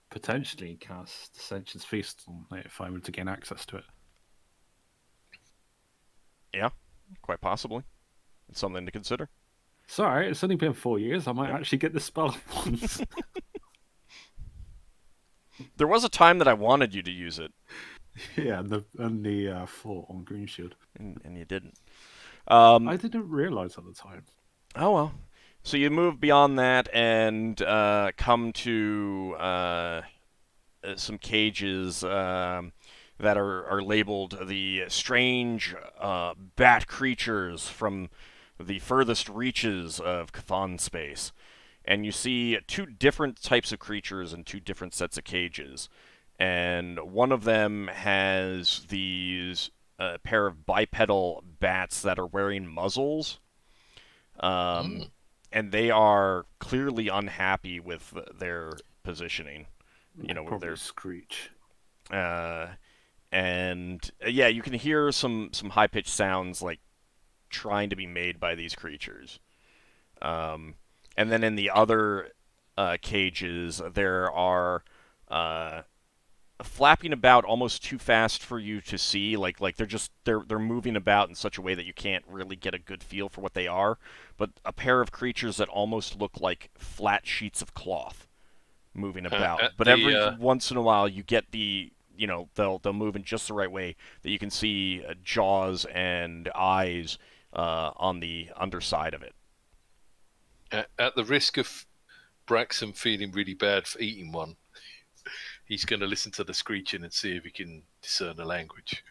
potentially cast Ascension's Feast on it if I were to gain access to it. Yeah, quite possibly. It's something to consider. Sorry, it's only been 4 years. I might actually get the spell once. There was a time that I wanted you to use it. Yeah, and the fort on Green Shield. And you didn't. I didn't realize at the time. Oh, well. So you move beyond that and come to some cages that are labeled the strange bat creatures from the furthest reaches of Chthon space. And you see two different types of creatures in two different sets of cages. And one of them has these pair of bipedal bats that are wearing muzzles. And they are clearly unhappy with their positioning. You know, with their screech. And yeah, you can hear some high-pitched sounds like trying to be made by these creatures. And then in the other cages, there are flapping about almost too fast for you to see. Like they're moving about in such a way that you can't really get a good feel for what they are. But a pair of creatures that almost look like flat sheets of cloth moving about. But every once in a while, you get the they'll move in just the right way that you can see jaws and eyes on the underside of it. At the risk of Braxon feeling really bad for eating one, he's going to listen to the screeching and see if he can discern the language.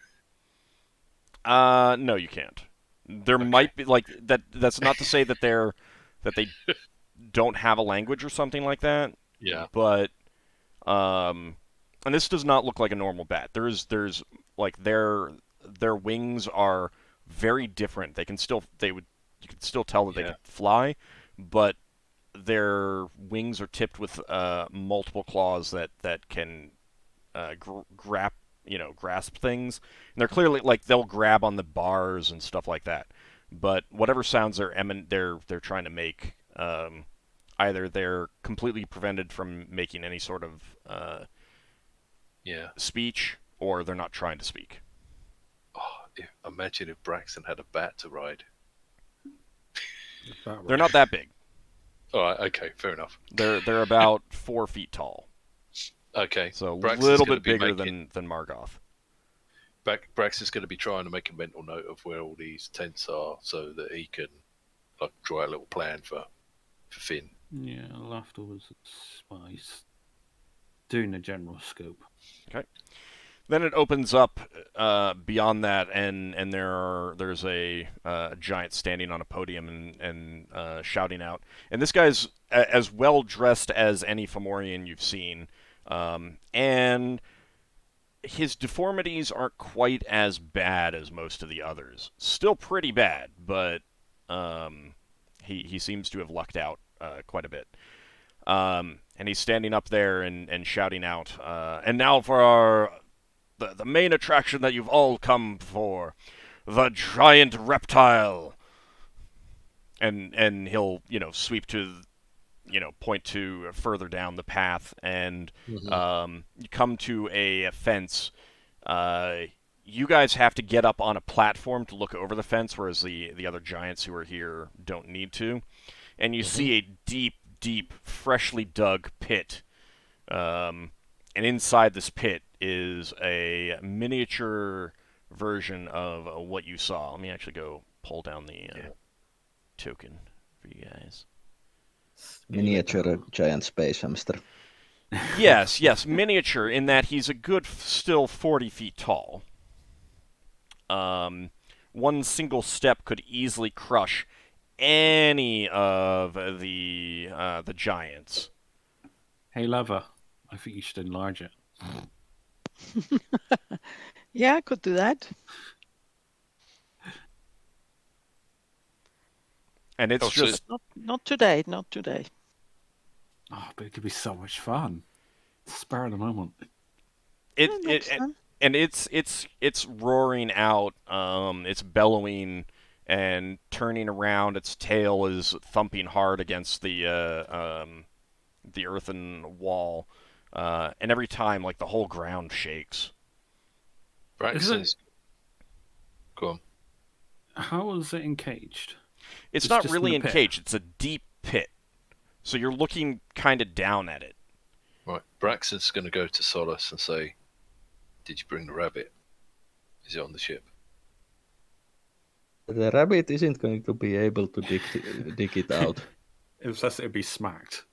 No, you can't. There might be like that. That's not to say that they don't have a language or something like that. Yeah. But and this does not look like a normal bat. There's like their wings are very different. You can still tell that they can fly, but their wings are tipped with multiple claws that can grasp things. And they're clearly like they'll grab on the bars and stuff like that. But whatever sounds they're trying to make, either they're completely prevented from making any sort of speech, or they're not trying to speak. Oh, imagine if Braxon had a bat to ride. They're not that big. All right, okay, fair enough. They're about 4 feet tall. Okay, so a Braxton's little bit bigger than Margoth. Braxton's going to be trying to make a mental note of where all these tents are, so that he can draw a little plan for Finn. Yeah, Lafdul was spies doing the general scope. Okay. Then it opens up beyond that, and there's a giant standing on a podium and shouting out. And this guy's as well dressed as any Fomorian you've seen, and his deformities aren't quite as bad as most of the others. Still pretty bad, but he seems to have lucked out quite a bit. And he's standing up there and shouting out. And now for our the main attraction that you've all come for, the giant reptile. And he'll sweep to point to further down the path, and you come to a fence. you guys have to get up on a platform to look over the fence, whereas the other giants who are here don't need to. And you see a deep, freshly dug pit. And inside this pit is a miniature version of what you saw. Let me actually go pull down the token for you guys. Miniature giant space hamster. Yes, miniature in that he's a good still 40 feet tall. One single step could easily crush any of the giants. Hey, Lava, I think you should enlarge it. Yeah, I could do that. And it's just Not today. Not today. Oh, but it could be so much fun. Spur of the moment. It's roaring out. It's bellowing and turning around. Its tail is thumping hard against the earthen wall, and every time, like, the whole ground shakes. Braxon's. Go on. How is it encaged? It's not just really in the pit. encaged. It's a deep pit, so you're looking kind of down at it. Right. Braxon's going to go to Solas and say, "Did you bring the rabbit? Is it on the ship?" The rabbit isn't going to be able to dig it out. Unless it'd be smacked.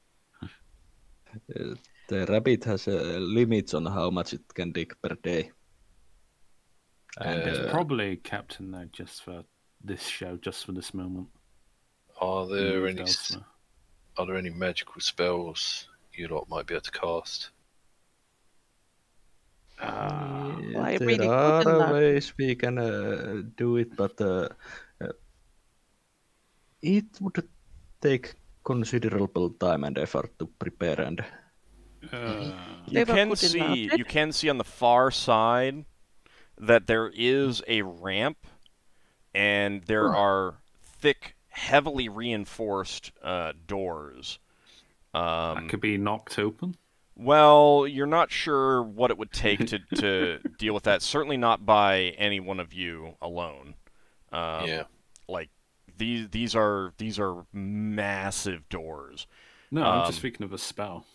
The rabbit has limits on how much it can dig per day. And It's probably kept in there just for this show, just for this moment. Are there Moved any? elsewhere. Are there any magical spells you lot might be able to cast? I really there are couldn't. ways we can do it, but it would take considerable time and effort to prepare. And You They were can good see enough. on the far side that there is a ramp, and there are thick, heavily reinforced doors. That could be knocked open. Well, you're not sure what it would take to deal with that. Certainly not by any one of you alone. Yeah. Like these are massive doors. No, I'm just speaking of a spell.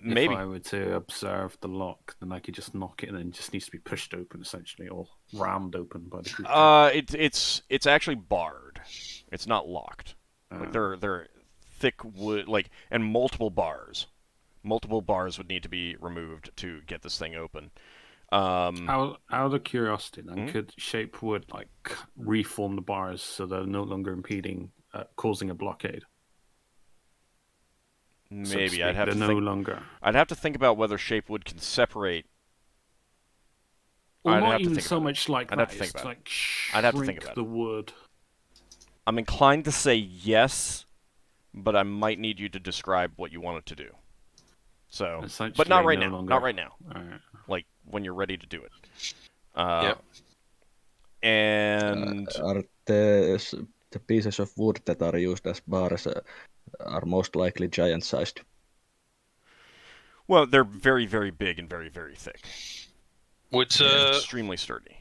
Maybe. If I were to observe the lock, then I could just knock it and then it just needs to be pushed open, essentially, or rammed open by the creature. It's actually barred. It's not locked. Like they're thick wood, like, and multiple bars. Multiple bars would need to be removed to get this thing open. Out of curiosity, then, could Shape Wood reform the bars so they're no longer impeding, causing a blockade? Maybe so I'd have they're to no think. longer. I'd have to think about whether Shapewood can separate. Well, I'd not have to even think so about it. much like I'd that. have to think It's about like I'd have to think shrink about the wood. I'm inclined to say yes, but I might need you to describe what you want it to do. So, but not right now. Longer. Not right now. Right. Like when you're ready to do it. Yep. And are the pieces of wood that are used as bars are most likely giant-sized? Well, they're very, very big and very, very thick. Would Extremely sturdy.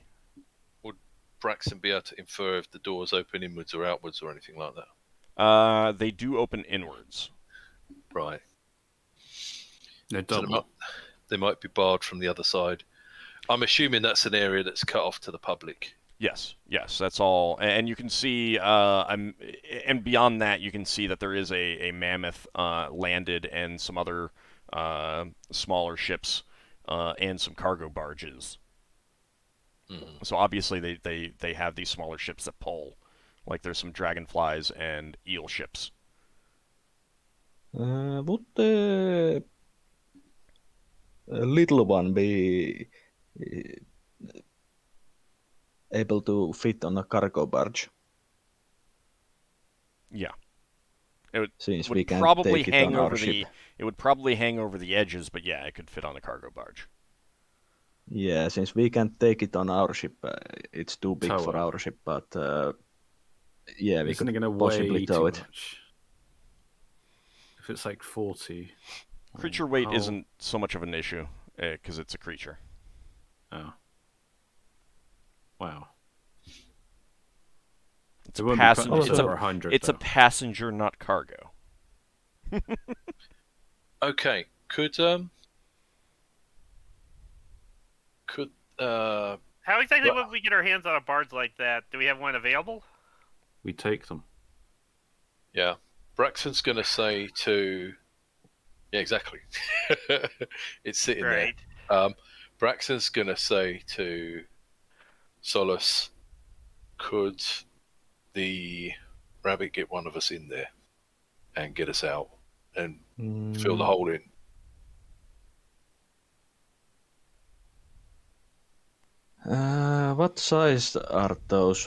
Braxon be able to infer if the doors open inwards or outwards or anything like that? They do open inwards. Right. They're So double. they might be barred from the other side. I'm assuming that's an area that's cut off to the public. Yes, that's all. And you can see, and beyond that, you can see that there is a mammoth landed and some other smaller ships and some cargo barges. Mm-hmm. So obviously they have these smaller ships that pull. Like there's some dragonflies and eel ships. Would the little one be able to fit on a cargo barge? Yeah. It would, Since would we can probably take it hang on over our ship. it would probably hang over the edges, but yeah, it could fit on a cargo barge. Yeah, since we can't take it on our ship, it's too big Tow for it. our ship, but yeah, we Isn't it could going to possibly weigh tow too it. much? If it's like 40. Creature weight how- isn't so much of an issue because it's a creature. Oh. Wow. It's It a won't be passenger. cutting us It's over a 100. it's a though. passenger, not cargo. Okay. Could How exactly Well- would we get our hands on a barge like that? Do we have one available? We take them. yeah, Braxton's gonna say to. Yeah, exactly. It's sitting Right. there. Braxton's gonna say to Solas, could the rabbit get one of us in there and get us out and fill the hole in? What size are those,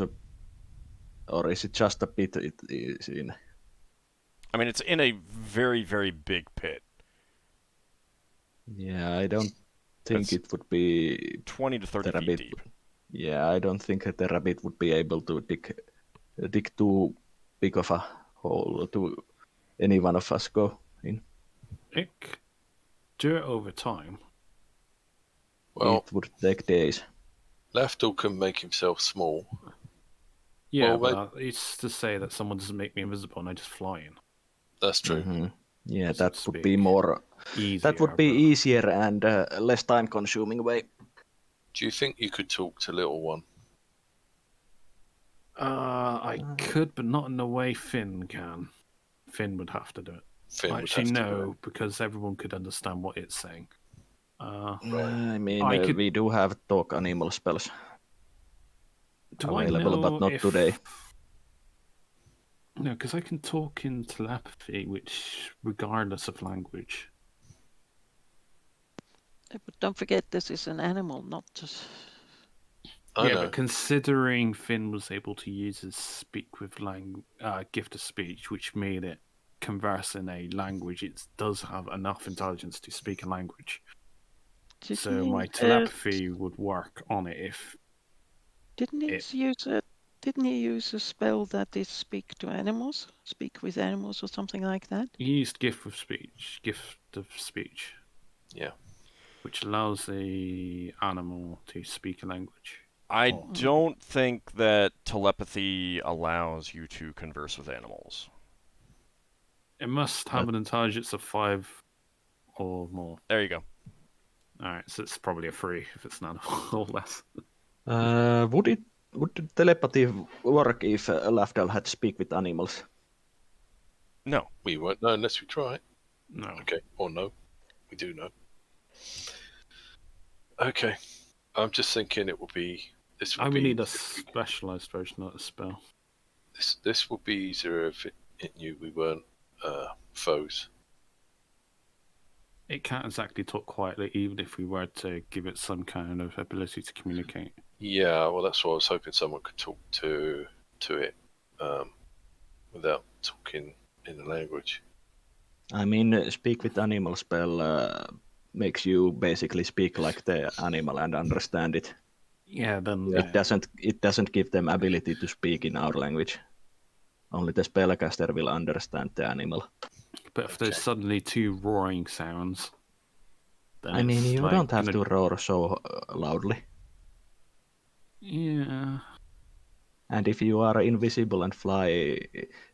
or is it just a pit it is in? I mean, it's in a very, very big pit. Yeah, I don't think It's it would be 20 to 30 the feet rabbit. deep. Yeah, I don't think that the rabbit would be able to dig too big of a hole to any one of us go in. Do it over time. Well, It would take days. Lafdul can make himself small. Yeah, Well, but it's to say that someone doesn't make me invisible and I just fly in. That's true. Mm-hmm. Yeah, So that to would be speak. more. Easier. That would be but- easier and less time-consuming way. Do you think you could talk to Little One? I could, but not in the way Finn can. Finn would have to do it. Finn would Actually, have to no, because everyone could understand what it's saying. I mean, I could- we do have talk animal spells Do I available, know but not if... today. No, because I can talk in telepathy, which, regardless of language. But don't forget, this is an animal, not just. I Yeah, know. but considering Finn was able to use his gift of speech, which made it converse in a language, it does have enough intelligence to speak a language. So my telepathy would work on it if... Didn't he use a spell that is speak to animals, speak with animals, or something like that? He used gift of speech, Yeah. which allows the animal to speak a language. I Oh. don't think that telepathy allows you to converse with animals. It must have an intelligence of 5 or more. There you go. Alright, so it's probably a 3 if it's an animal or less. Would telepathy work if Lafdul had speak with animals? No. We won't know unless we try. No. Okay, or no. We do know. Okay. I'm just thinking it will be... This would I be, would need a specialized version, not a spell. This would be easier if it knew we weren't foes. It can't exactly talk quietly, even if we were to give it some kind of ability to communicate. Yeah, well, that's what I was hoping someone could talk to it without talking in the language. I mean, speak with animal spell makes you basically speak like the animal and understand it. Yeah, then It doesn't give them ability to speak in our language. Only the spellcaster will understand the animal. But if there's suddenly 2 roaring sounds, then I mean, it's you like don't have to roar so loudly. Yeah. And if you are invisible and fly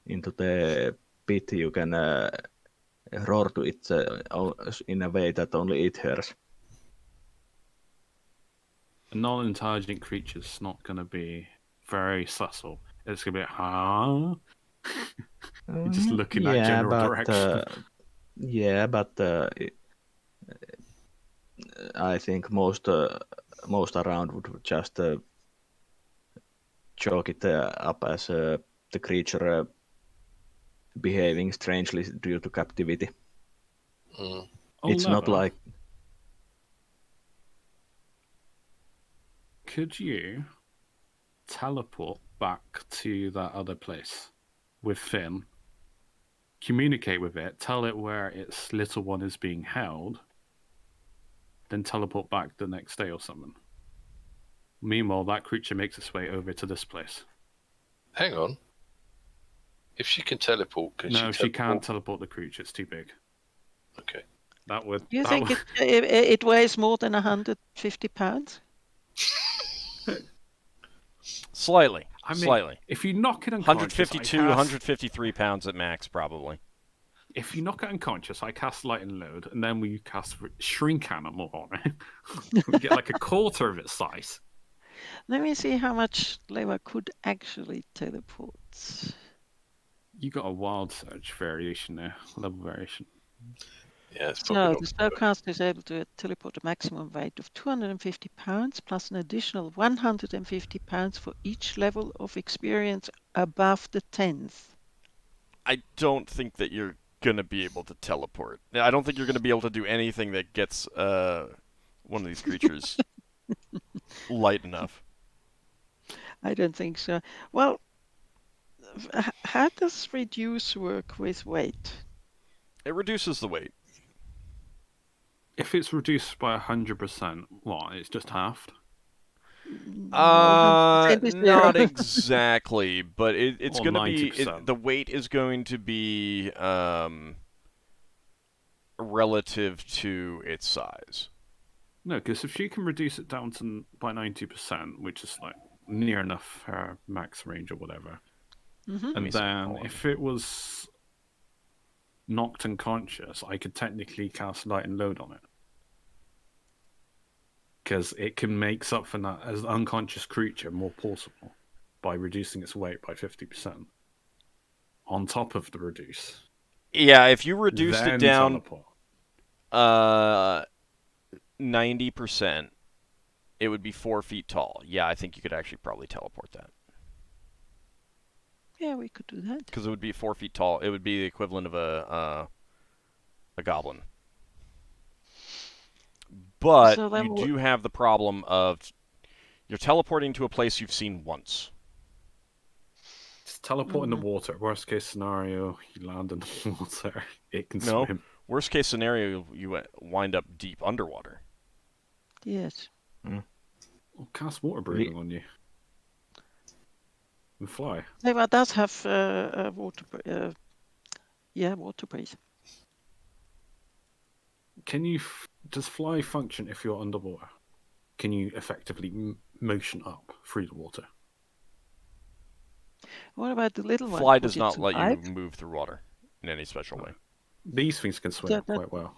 into the pit, you can roar to it in a way that only it hears. A non-intelligent creature's not going to be very subtle. It's going to be like, huh? You're just looking that general direction. But I think most around would just chalk it up as the creature behaving strangely due to captivity. Mm. It's not like... Could you teleport back to that other place with Finn, communicate with it, tell it where its little one is being held, then teleport back the next day or something? Meanwhile, that creature makes its way over to this place. Hang on. If she can teleport, she can't teleport the creature. It's too big. Okay. That would... You think it weighs more than 150 pounds? Slightly. I mean, Slightly. if you knock it unconscious, 152, I cast, 153 pounds at max, probably. If you knock it unconscious, I cast Light and Load, and then we cast Shrink Animal on it. We get like a quarter of its size. Let me see how much Leva could actually teleport. You got a wild search variation there, level variation. Yeah, it's probably So not. the spellcaster is able to teleport a maximum weight of 250 pounds plus an additional 150 pounds for each level of experience above the 10th. I don't think that you're going to be able to teleport. I don't think you're going to be able to do anything that gets one of these creatures light enough. I don't think so. Well, how does reduce work with weight? It reduces the weight. If it's reduced by 100%, what? It's just halved? No, 100% is zero. Not exactly, but it's Or going to be 90%. the weight is going to be relative to its size. No, because if she can reduce it down to by 90%, which is like near enough her max range or whatever, Mhm. and then if it was knocked unconscious, I could technically cast Light and Load on it. Because it can make up for that as an unconscious creature more portable by reducing its weight by 50%. On top of the reduce. Yeah, if you reduced Then it down teleport. 90%, it would be 4 feet tall. Yeah, I think you could actually probably teleport that. Yeah, we could do that. Because it would be 4 feet tall. It would be the equivalent of a goblin. But So then you do have the problem of you're teleporting to a place you've seen once. Just teleport in the water. Worst case scenario, you land in the water. It can No. swim. Worst case scenario, you wind up deep underwater. Yes. Well, cast water breathing on you. And fly. Leva does have water breathe. Can you... Does fly function if you're underwater? Can you effectively motion up through the water? What about the little one? Fly Could does it not let you survive? move through water in any special way. These things can swim That- quite well.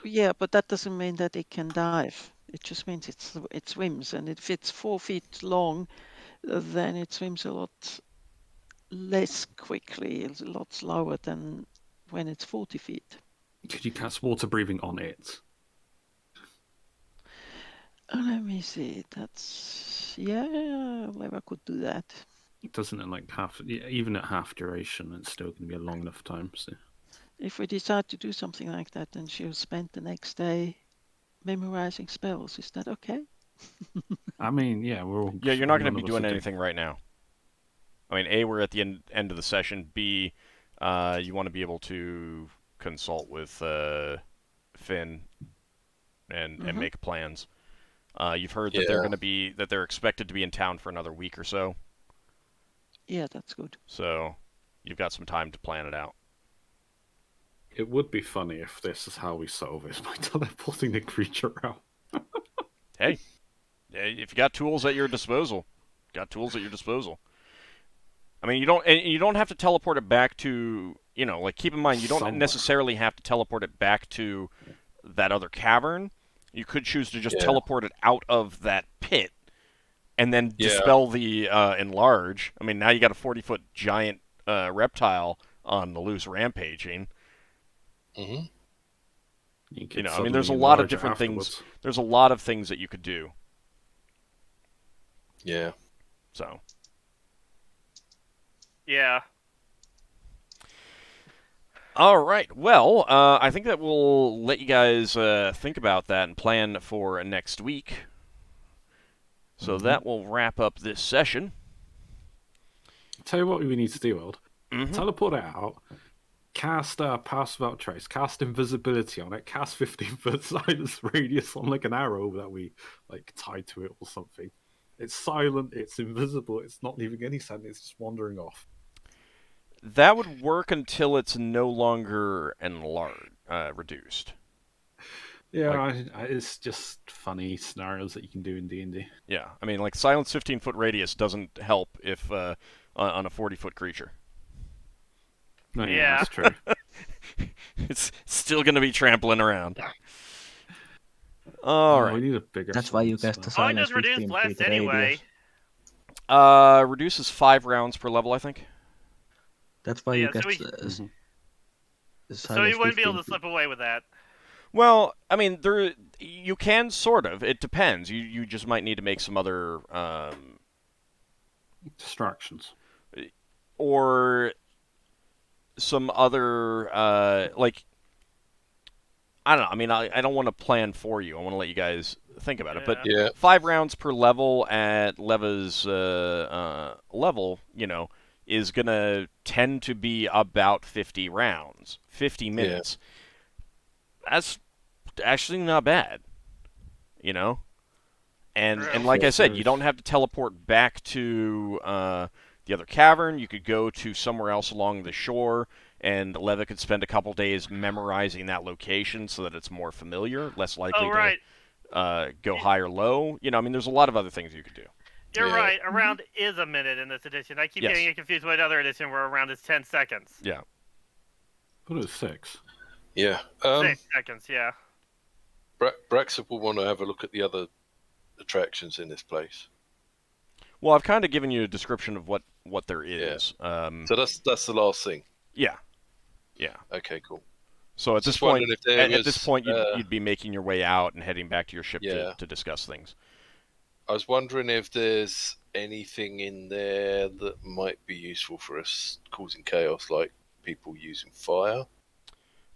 Yeah, but that doesn't mean that it can dive. It just means it swims, and if it's 4 feet long, then it swims a lot less quickly, it's a lot slower than when it's 40 feet. Could you cast water breathing on it? Let me see. Leva could do that. Doesn't it like half, even at half duration, it's still going to be a long enough time. So. If we decide to do something like that, then she'll spend the next day memorizing spells. Is that okay? I mean, yeah, we're all. Yeah, you're not going to none be of us doing are anything right now. I mean, A, we're at the end of the session. B, you want to be able to consult with Finn and make plans. You've heard that they're going to be they're expected to be in town for another week or so. Yeah, that's good. So you've got some time to plan it out. It would be funny if this is how we solve it, by teleporting the creature out. Hey, if you got tools at your disposal, I mean, you don't have to teleport it back to, like, keep in mind, you don't Somewhere. necessarily have to teleport it back to that other cavern. You could choose to just teleport it out of that pit and then dispel the enlarge. I mean, now you got a 40-foot giant reptile on the loose rampaging. Mm-hmm. I mean, there's a lot of different things. There's a lot of things that you could do. Yeah. So. Yeah. All right. Well, I think that we'll let you guys think about that and plan for next week. So that will wrap up this session. Tell you what we need to do, Old. Mm-hmm. Teleport it out. Cast Pass Without Trace. Cast Invisibility on it. Cast 15-foot silence radius on like an arrow that we like tie to it or something. It's silent. It's invisible. It's not leaving any scent. It's just wandering off. That would work until it's no longer reduced. Yeah, it's just funny scenarios that you can do in D&D. Yeah, I mean, like silence 15-foot radius doesn't help if on a 40-foot creature. No, yeah, Yeah. that's true. It's still going to be trampling around. All We right. need a bigger. That's why you silence cast the spell. Oh, it silence does reduce 15 blast feet anyway. radius. Reduces 5 rounds per level, I think. That's why Yeah, you cast Mhm. So you wouldn't be able to 15 feet. slip away with that. Well, I mean, you can sort of. It depends. You just might need to make some other Distractions. or some other like I don't know. I mean, I don't want to plan for you. I want to let you guys think about it. But Yeah. 5 rounds per level at Leva's level, is gonna tend to be about 50 rounds, 50 minutes. That's actually not bad, you know. And True. and like I said, you don't have to teleport back to the other cavern. You could go to somewhere else along the shore, and Leva could spend a couple days memorizing that location so that it's more familiar, less likely Oh, right. to go high or low. I mean, there's a lot of other things you could do. You're Yeah. right. A round is a minute in this edition. I keep Yes. getting it confused with another edition where a round is 10 seconds. Yeah. What is 6? Yeah. 6 seconds, yeah. Braxon will want to have a look at the other attractions in this place. Well, I've kind of given you a description of what there is. So that's the last thing. Yeah. Yeah. Okay, cool. So at Just this point, wondering if there at was, this point, you'd be making your way out and heading back to your ship Yeah. to discuss things. I was wondering if there's anything in there that might be useful for us causing chaos, like people using fire.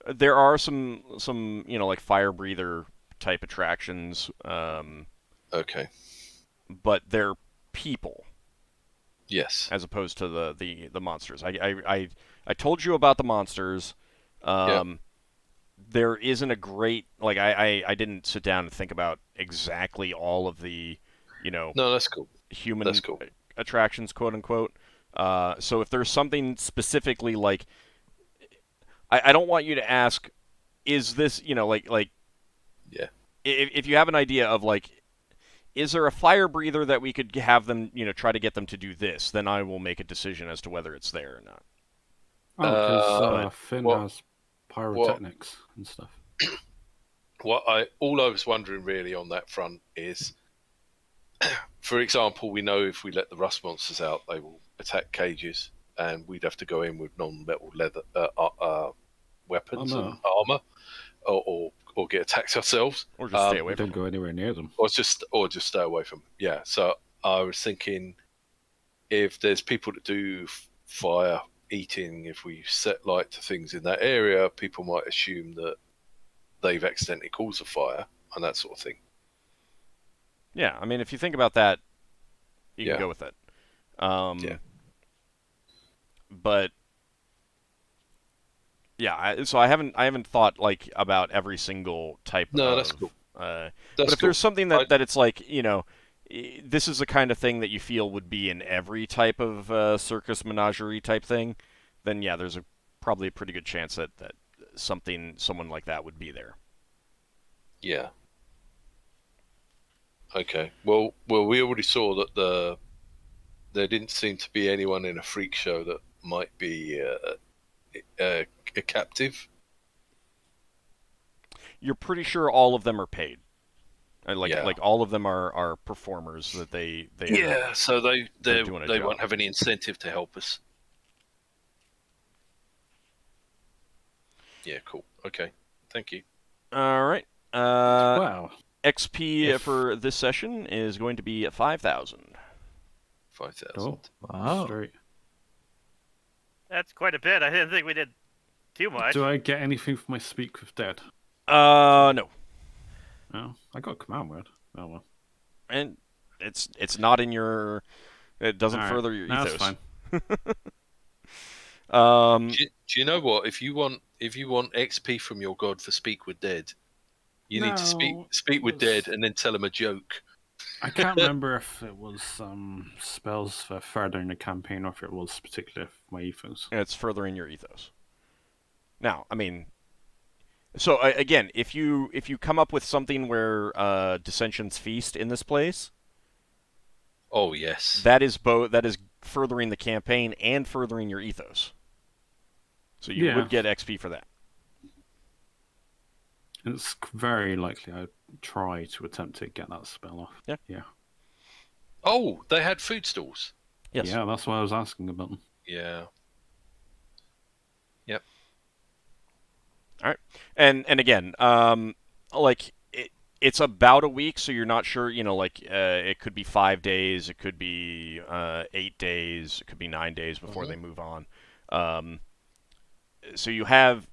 There are some like fire breather type attractions, Okay. but they're people Yes. as opposed to the monsters. I told you about the monsters. There isn't a great I didn't sit down and think about exactly all of the No, that's cool. human That's cool. attractions, quote unquote. So if there's something specifically like, I don't want you to ask, is this like Yeah. if you have an idea of like, is there a fire breather that we could have them try to get them to do this, then I will make a decision as to whether it's there or not. Oh, because Finn what- has pyrotechnics and stuff. All I was wondering really on that front is, for example, we know if we let the rust monsters out, they will attack cages, and we'd have to go in with non-metal leather weapons and armor, or get attacked ourselves, Or just stay away from Don't them. go anywhere near them. or just stay away from. Yeah. So I was thinking, if there's people that do fire eating, if we set light to things in that area, people might assume that they've accidentally caused a fire and that sort of thing. Yeah, I mean, if you think about that, you can Yeah. go with it. Yeah. But yeah, so I haven't thought like about every single type. No, of, that's cool. But That's if cool. there's something that it's like this is the kind of thing that you feel would be in every type of circus menagerie type thing, then yeah, there's probably a pretty good chance that someone like that would be there. Yeah. Okay. Well, we already saw that there didn't seem to be anyone in a freak show that might be a captive. You're pretty sure all of them are paid. Yeah. Like all of them are performers that they Yeah. So they doing a job. won't have any incentive to help us. Yeah. Cool. Okay. Thank you. All right. Wow. XP for this session is going to be 5,000. 5,000. Oh, Wow. straight. That's quite a bit. I didn't think we did too much. Do I get anything for my Speak with Dead? No. No, I got a command word. Oh well. And it's not in your. It doesn't All right. further your No, ethos. that's fine. Do you know what? If you want XP from your god for Speak with Dead, you need to speak with it's- Dead and then tell him a joke. I can't remember if it was spells for furthering the campaign or if it was particular for my ethos. And it's furthering your ethos. Now, I mean, So again, if you come up with something where dissensions feast in this place, Oh yes. that is furthering the campaign and furthering your ethos. So you Yeah. would get XP for that. It's very likely I'd try to attempt to get that spell off. Yeah. Yeah. Oh, they had food stalls. Yes. Yeah, that's why I was asking about them. Yeah. Yep. All right. And again, like it's about a week, so you're not sure. Like it could be 5 days, it could be 8 days, it could be 9 days before they move on. So you have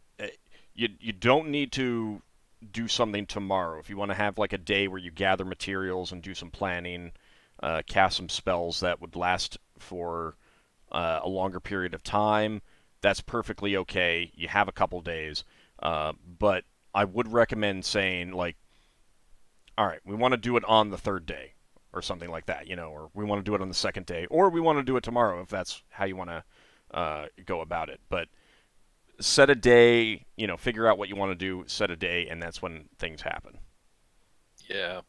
you don't need to do something tomorrow. If you want to have like a day where you gather materials and do some planning, cast some spells that would last for a longer period of time, that's perfectly okay. You have a couple days. But I would recommend saying, like, all right, we want to do it on the third day or something like that, or we want to do it on the second day, or we want to do it tomorrow if that's how you want to go about it. But set a day, figure out what you want to do, set a day, and that's when things happen. Yeah.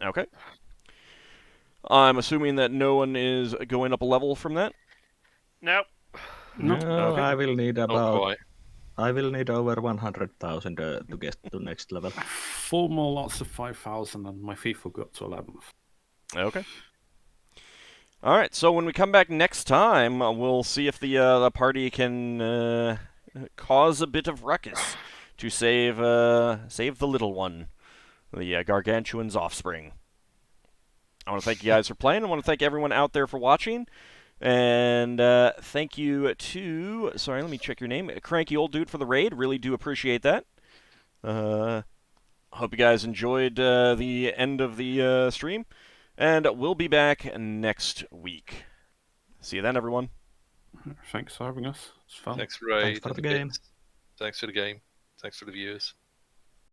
Okay. I'm assuming that no one is going up a level from that? Nope. No. Okay. I will need Not about. quite. I will need over 100,000 to get to next level. 4 more lots of 5,000 and my thief will go up to 11th. Okay. All right, so when we come back next time, we'll see if the party can cause a bit of ruckus to save the little one, the Gargantuan's offspring. I want to thank you guys for playing. I want to thank everyone out there for watching. And thank you to, sorry, let me check your name, Cranky Old Dude for the raid. Really do appreciate that. Hope you guys enjoyed the end of the stream. And we'll be back next week. See you then, everyone. Thanks for having us. It's fun. Thanks for raid. for and the game. bits. Thanks for the game. Thanks for the viewers.